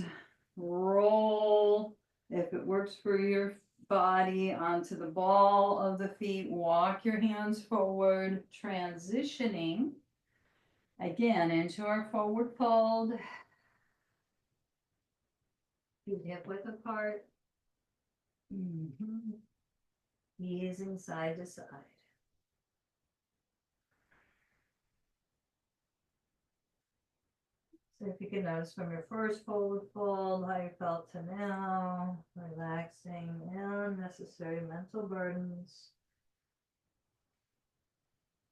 Roll, if it works for your body, onto the ball of the feet. Walk your hands forward, transitioning again into our forward fold. Feet hip width apart. Easing side to side. So if you can notice from your first forward fold, how you felt to now, relaxing unnecessary mental burdens.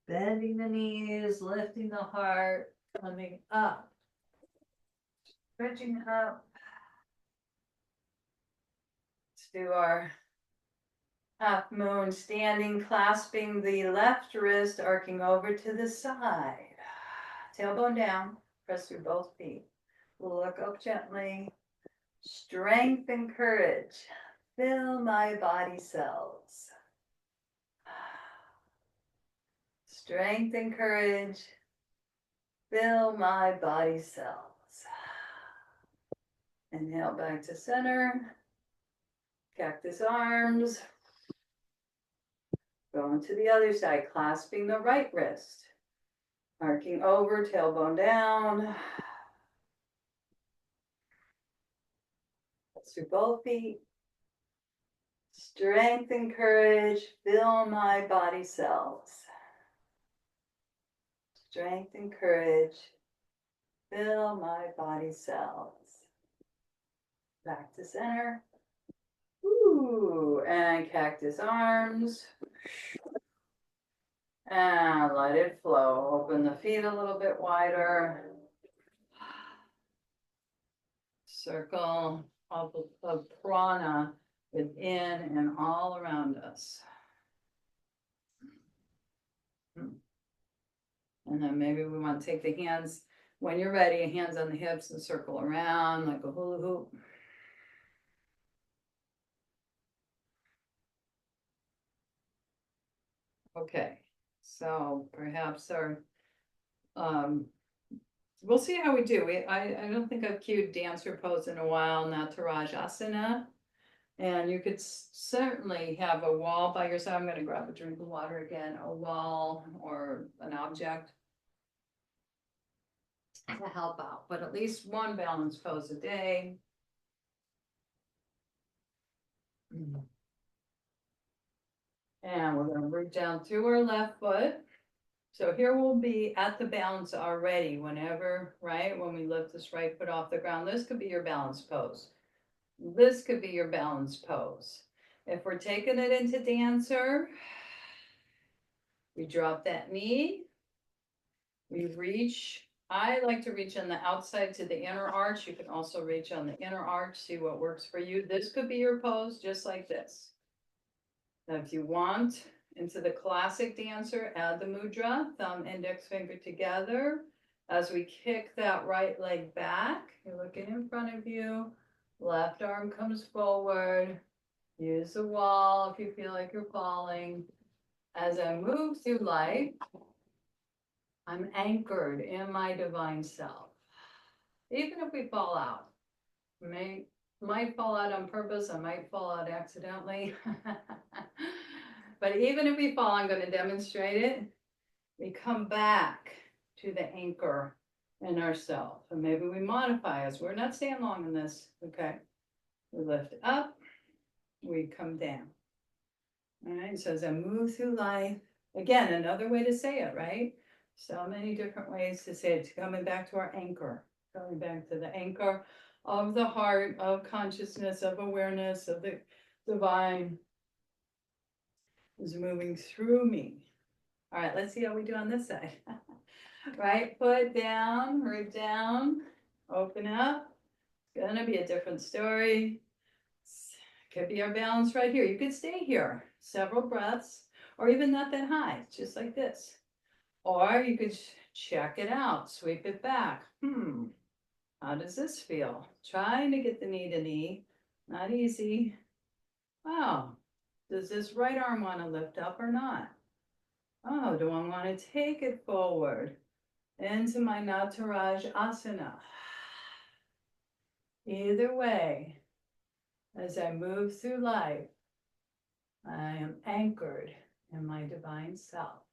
Bending the knees, lifting the heart, coming up, stretching up. Let's do our half moon, standing, clasping the left wrist, arcing over to the side. Tailbone down, press through both feet. Look up gently. Strength and courage fill my body cells. Strength and courage fill my body cells. Inhale back to center. Cactus arms. Going to the other side, clasping the right wrist. Arcing over, tailbone down. Through both feet. Strength and courage fill my body cells. Strength and courage fill my body cells. Back to center. Ooh, and cactus arms. And let it flow. Open the feet a little bit wider. Circle of prana within and all around us. And then maybe we want to take the hands When you're ready, hands on the hips and circle around like a hula hoop. Okay, so perhaps we'll see how we do. I don't think I've cued dancer pose in a while, Natarajasana. And you could certainly have a wall by your side. I'm going to grab a drink of water again, a wall or an object to help out, but at least one balance pose a day. And we're going to root down through our left foot. So here we'll be at the balance already whenever, right? When we lift this right foot off the ground, this could be your balance pose. This could be your balance pose. If we're taking it into dancer, we drop that knee. We reach. I like to reach on the outside to the inner arch. You can also reach on the inner arch, see what works for you. This could be your pose, just like this. Now, if you want, into the classic dancer, add the mudra, thumb, index finger together. As we kick that right leg back, you're looking in front of you. Left arm comes forward. Use the wall if you feel like you're falling. As I move through life, I'm anchored in my divine self. Even if we fall out, might fall out on purpose, I might fall out accidentally. But even if we fall, I'm going to demonstrate it. We come back to the anchor in ourselves. And maybe we modify us. We're not staying long in this. Okay. We lift up, we come down. All right. So as I move through life, again, another way to say it, right? So many different ways to say it. Coming back to our anchor, coming back to the anchor of the heart, of consciousness, of awareness, of the divine is moving through me. All right, let's see how we do on this side. Right foot down, root down, open up. It's gonna be a different story. Could be our balance right here. You could stay here several breaths, or even not that high, just like this. Or you could check it out, sweep it back. How does this feel? Trying to get the knee to knee, not easy. Wow, does this right arm want to lift up or not? Oh, do I want to take it forward into my Nataraj Asana? Either way, as I move through life, I am anchored in my divine self.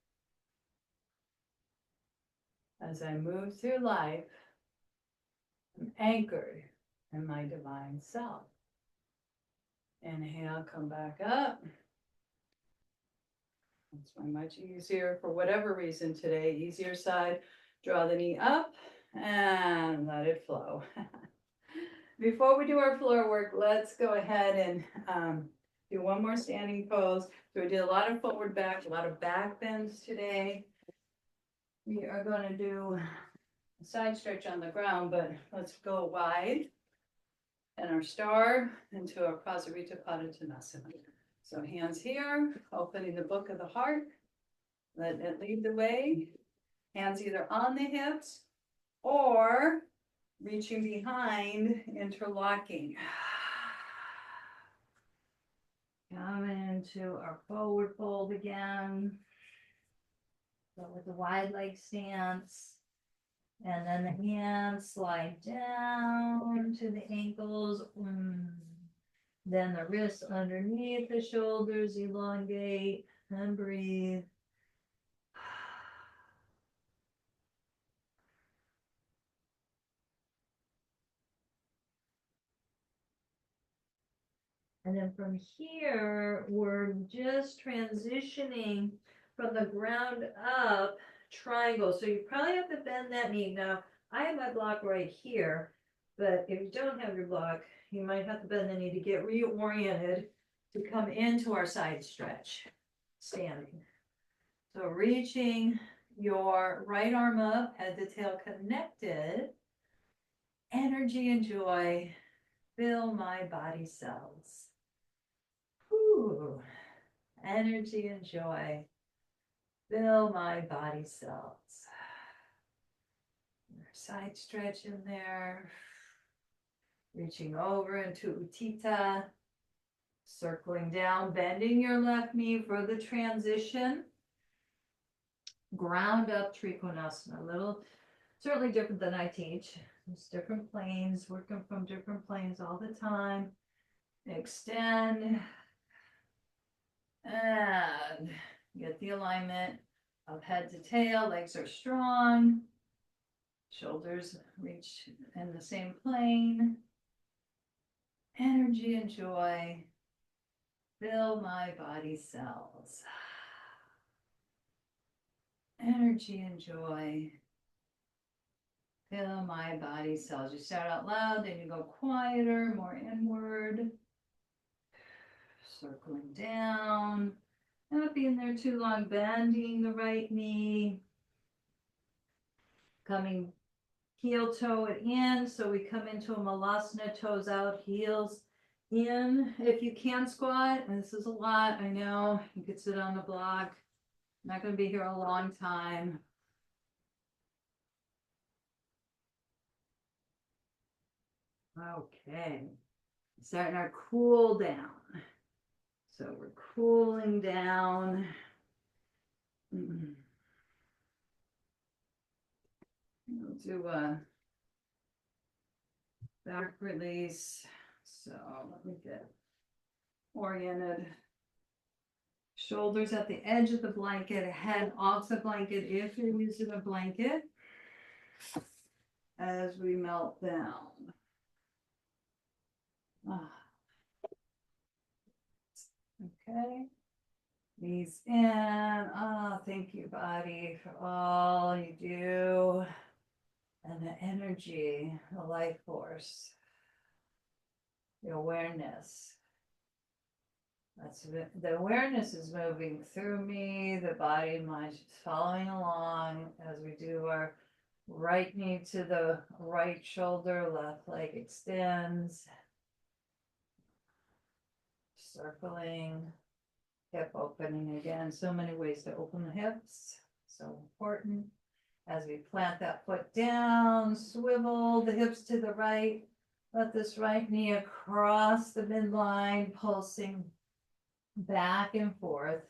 As I move through life, I'm anchored in my divine self. Inhale, come back up. That's much easier for whatever reason today. Easier side, draw the knee up and let it flow. Before we do our floor work, let's go ahead and do one more standing pose. So we did a lot of forward back, a lot of back bends today. We are going to do a side stretch on the ground, but let's go wide and our star into our Prasarita Padottanasana. So hands here, opening the book of the heart, letting it lead the way. Hands either on the hips or reaching behind, interlocking. Come into our forward fold again. So with the wide leg stance. And then the hands slide down to the ankles. Then the wrists underneath the shoulders elongate and breathe. And then from here, we're just transitioning from the ground up triangle. So you probably have to bend that knee. Now, I have my block right here, but if you don't have your block, you might have to bend the knee to get reoriented to come into our side stretch, standing. So reaching your right arm up, head to tail connected. Energy and joy fill my body cells. Ooh, energy and joy fill my body cells. side stretch in there. Reaching over into Utthita. Circling down, bending your left knee for the transition. Ground up Trikonasana. A little, certainly different than I teach. There's different planes, working from different planes all the time. Extend. And get the alignment of head to tail. Legs are strong. Shoulders reach in the same plane. Energy and joy fill my body cells. Energy and joy fill my body cells. You start out loud, then you go quieter, more inward. Circling down. Not being there too long, bending the right knee. Coming heel toe it in, so we come into a malasana, toes out, heels in. If you can squat, and this is a lot, I know, you could sit on the block. I'm not going to be here a long time. Okay, starting our cool down. So we're cooling down. We'll do a back release. So let me get oriented. Shoulders at the edge of the blanket, head off the blanket if you're using a blanket as we melt down. Okay. Knees in. Thank you, body, for all you do. And the energy, the life force, the awareness. The awareness is moving through me, the body and mind is following along as we do our right knee to the right shoulder, left leg extends. Circling, hip opening again. So many ways to open the hips. So important. As we plant that foot down, swivel the hips to the right. Let this right knee across the midline, pulsing back and forth.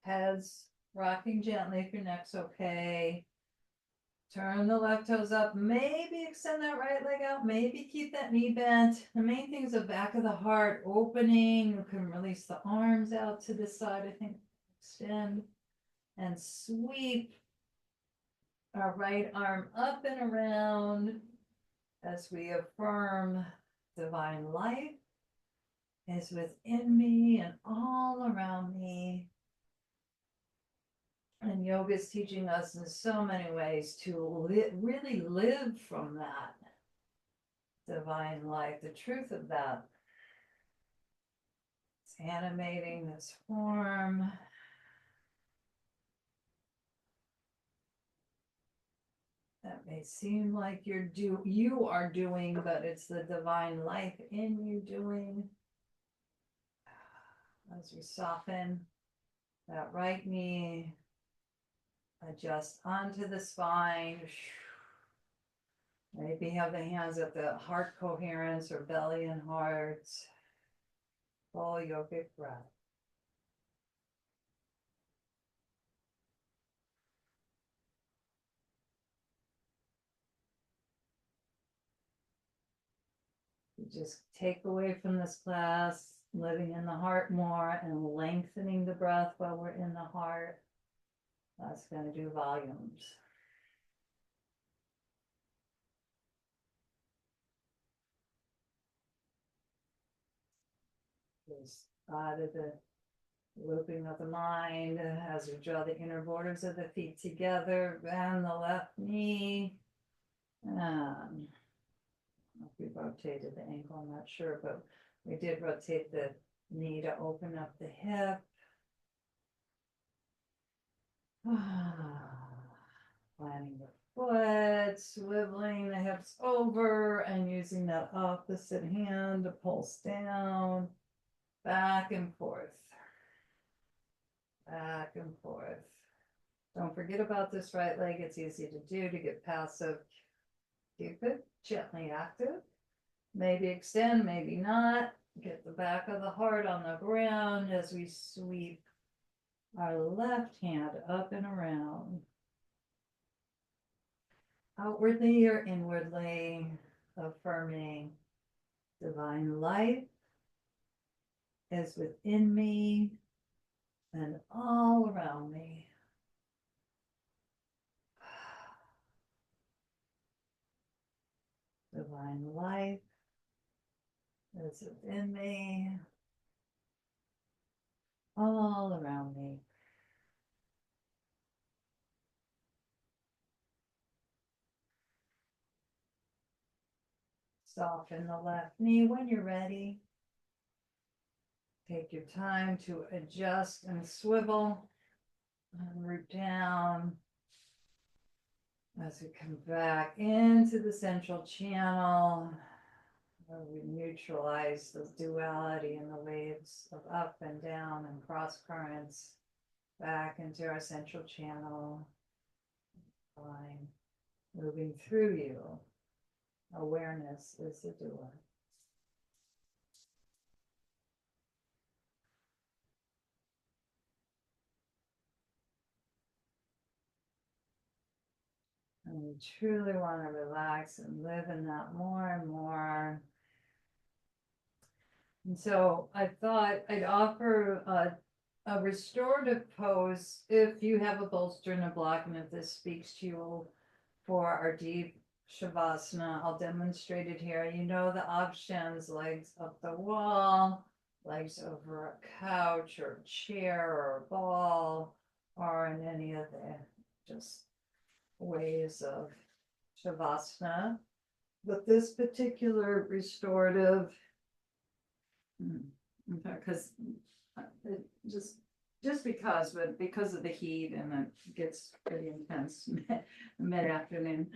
Heads rocking gently if your neck's okay. Turn the left toes up. Maybe extend that right leg out. Maybe keep that knee bent. The main thing is the back of the heart opening. You can release the arms out to the side. I think extend and sweep our right arm up and around as we affirm divine life is within me and all around me. And yoga is teaching us in so many ways to really live from that divine life, the truth of that. It's animating this form. That may seem like you are doing, but it's the divine life in you doing. As we soften that right knee, adjust onto the spine. Maybe have the hands at the heart coherence or belly and heart. Full yogic breath. Just take away from this class, living in the heart more and lengthening the breath while we're in the heart. That's going to do volumes. Just out of the looping of the mind as we draw the inner borders of the feet together, bend the left knee. If we rotated the ankle, I'm not sure, but we did rotate the knee to open up the hip. Planting the foot, swiveling the hips over and using that opposite hand to pulse down, back and forth, back and forth. Don't forget about this right leg. It's easy to do to get passive. Keep it gently active. Maybe extend, maybe not. Get the back of the heart on the ground as we sweep our left hand up and around. Outwardly or inwardly, affirming divine life is within me and all around me. Divine life is within me, all around me. Soften the left knee when you're ready. Take your time to adjust and swivel and root down as we come back into the central channel, where we neutralize the duality and the waves of up and down and cross currents back into our central channel. Fine. Moving through you. Awareness is the doer. And we truly want to relax and live in that more and more. And so I thought I'd offer a restorative pose if you have a bolster and a block, and if this speaks to you for our deep Shavasana. I'll demonstrate it here. You know the options: legs up the wall, legs over a couch or a chair or a ball, or in any of the just ways of Shavasana. But this particular restorative, because just because, but because of the heat and it gets pretty intense mid-afternoon.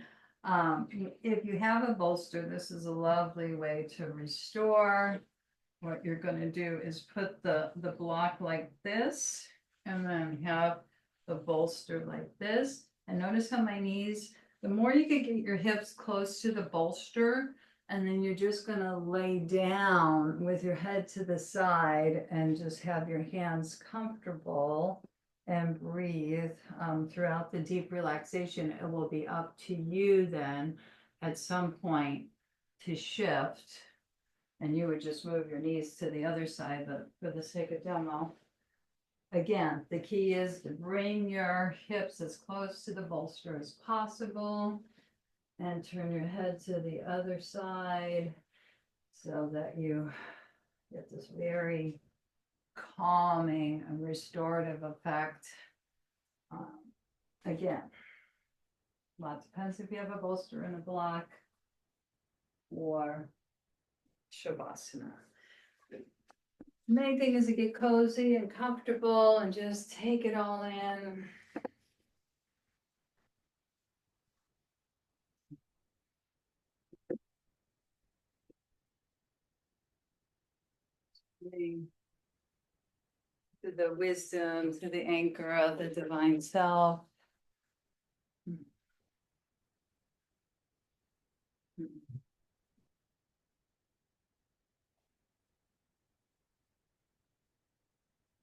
If you have a bolster, this is a lovely way to restore. What you're going to do is put the block like this, and then have the bolster like this. And notice how my knees, the more you can get your hips close to the bolster, and then you're just going to lay down with your head to the side and just have your hands comfortable and breathe throughout the deep relaxation. It will be up to you then at some point to shift, and you would just move your knees to the other side. But for the sake of demo, again, the key is to bring your hips as close to the bolster as possible and turn your head to the other side so that you get this very calming and restorative effect. Again, lot depends if you have a bolster and a block or Shavasana. Main thing is to get cozy and comfortable and just take it all in. To the wisdom, to the anchor of the divine self.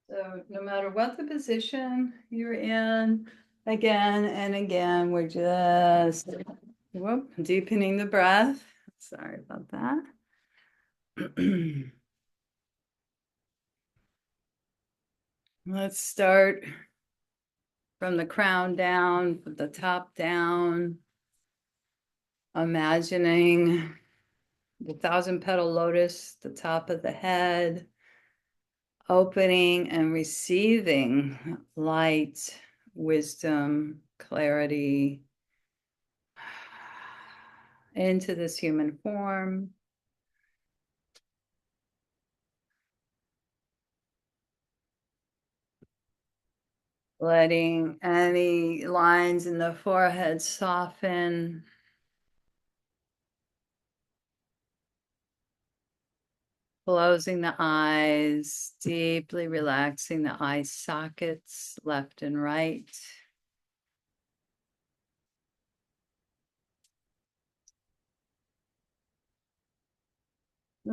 So no matter what the position you're in, again and again, we're just deepening the breath. Sorry about that. Let's start from the crown down, from the top down, imagining the 1,000-petal lotus, the top of the head, opening and receiving light, wisdom, clarity into this human form. Letting any lines in the forehead soften. Closing the eyes, deeply relaxing the eye sockets left and right.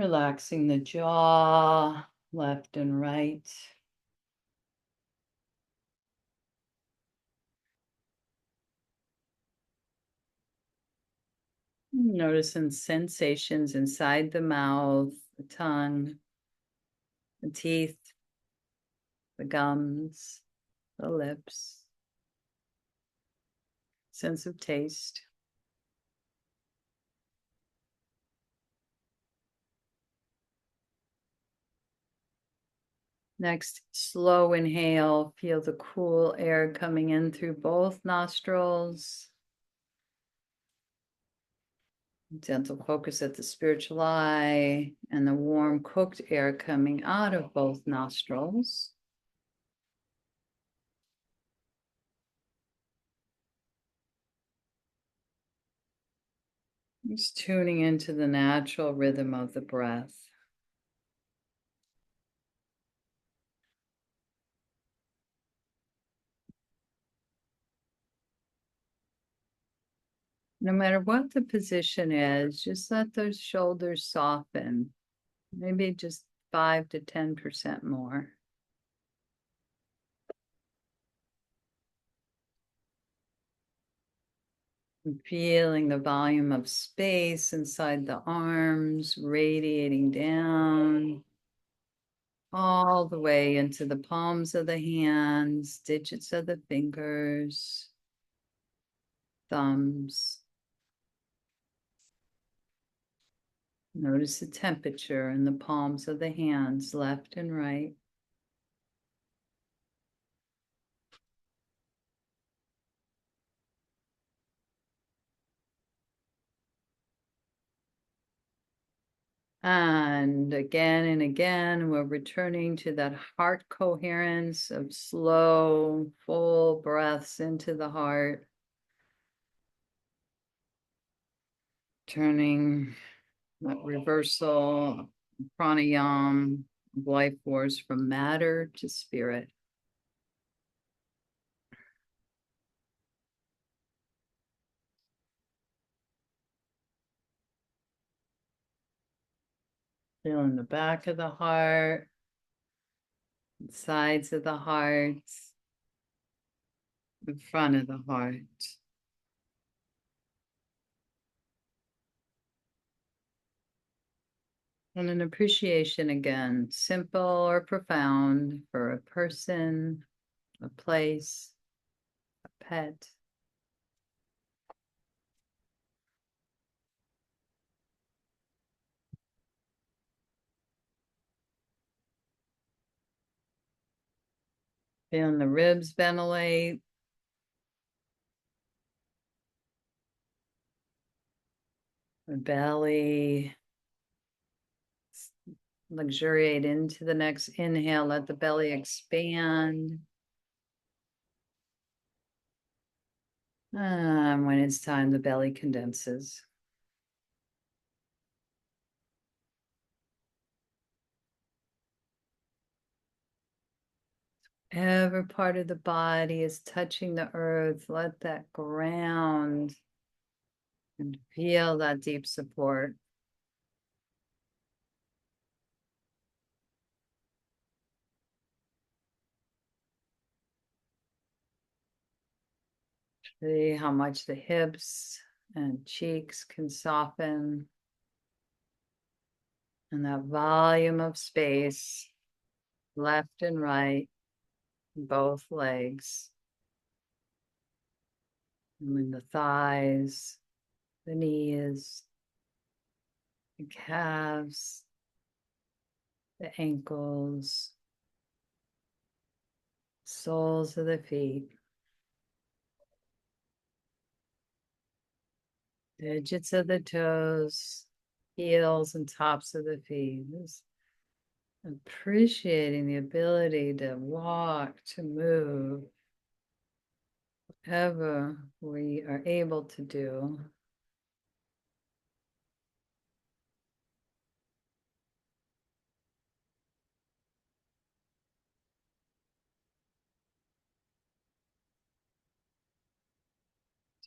Relaxing the jaw, left and right. Noticing sensations inside the mouth, the tongue, the teeth, the gums, the lips, sense of taste. Next, slow inhale. Feel the cool air coming in through both nostrils. Gentle focus at the spiritual eye and the warm cooked air coming out of both nostrils. Just tuning into the natural rhythm of the breath. No matter what the position is, just let those shoulders soften, maybe just 5 to 10% more. And feeling the volume of space inside the arms radiating down all the way into the palms of the hands, digits of the fingers, thumbs. Notice the temperature in the palms of the hands, left and right. And again, we're returning to that heart coherence of slow, full breaths into the heart. Turning that reversal, pranayama, life force from matter to spirit. Feeling the back of the heart, the sides of the heart, the front of the heart. And an appreciation again, simple or profound, for a person, a place, a pet. Feeling the ribs ventilate. The belly luxuriate into the next inhale. Let the belly expand. And when it's time, the belly condenses. Every part of the body is touching the earth. Let that ground and feel that deep support. See how much the hips and cheeks can soften. And that volume of space, left and right, both legs. And then the thighs, the knees, the calves, the ankles, soles of the feet, digits of the toes, heels and tops of the feet. Just appreciating the ability to walk, to move, whatever we are able to do.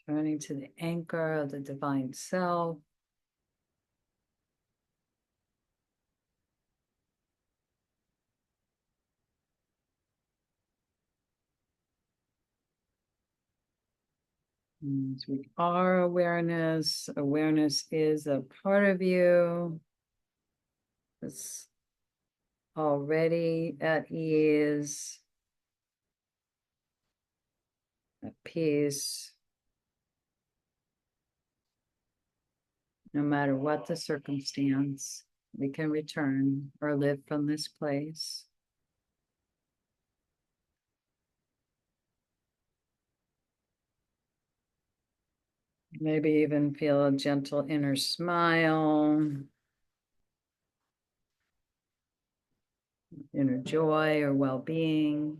Turning to the anchor of the divine self. As we are awareness, awareness is a part of you that's already at ease, at peace, no matter what the circumstance. We can return or live from this place. Maybe even feel a gentle inner smile, inner joy or well-being.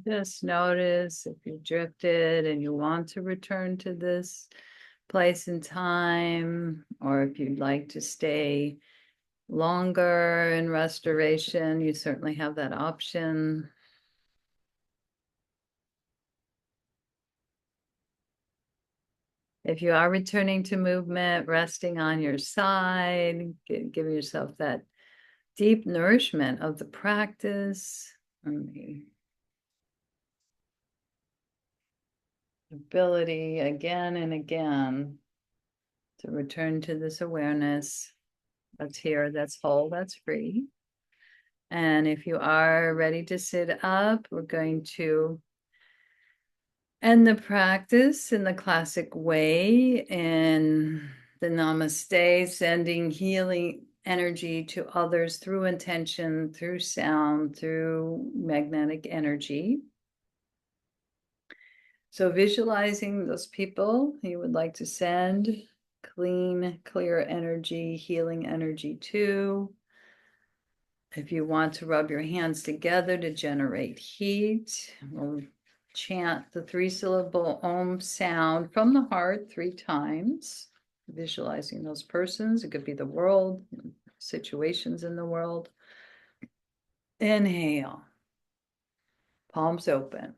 Just notice if you drifted and you want to return to this place and time, or if you'd like to stay longer in restoration, you certainly have that option. If you are returning to movement, resting on your side, give yourself that deep nourishment of the practice and the ability again and again to return to this awareness that's here, that's whole, that's free. And if you are ready to sit up, we're going to end the practice in the classic way in the namaste, sending healing energy to others through intention, through sound, through magnetic energy. So visualizing those people you would like to send clean, clear energy, healing energy to. If you want to rub your hands together to generate heat, we'll chant the 3-syllable Om sound from the heart 3 times, visualizing those persons. It could be the world, situations in the world. Inhale, palms open.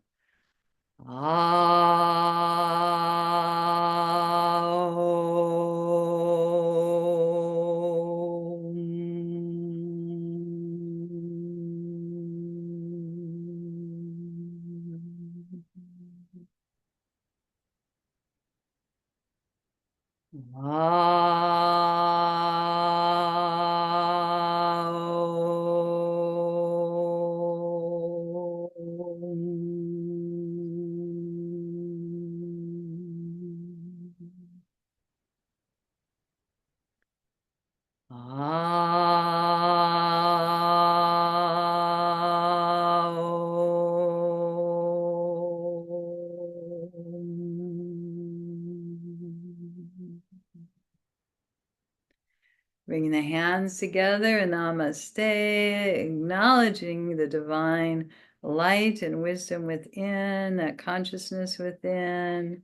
Bringing the hands together in namaste, acknowledging the divine light and wisdom within, that consciousness within.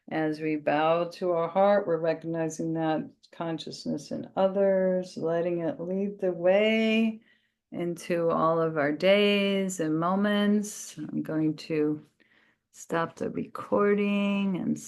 As we bow to our heart, we're recognizing that consciousness in others, letting it lead the way into all of our days and moments. I'm going to stop the recording and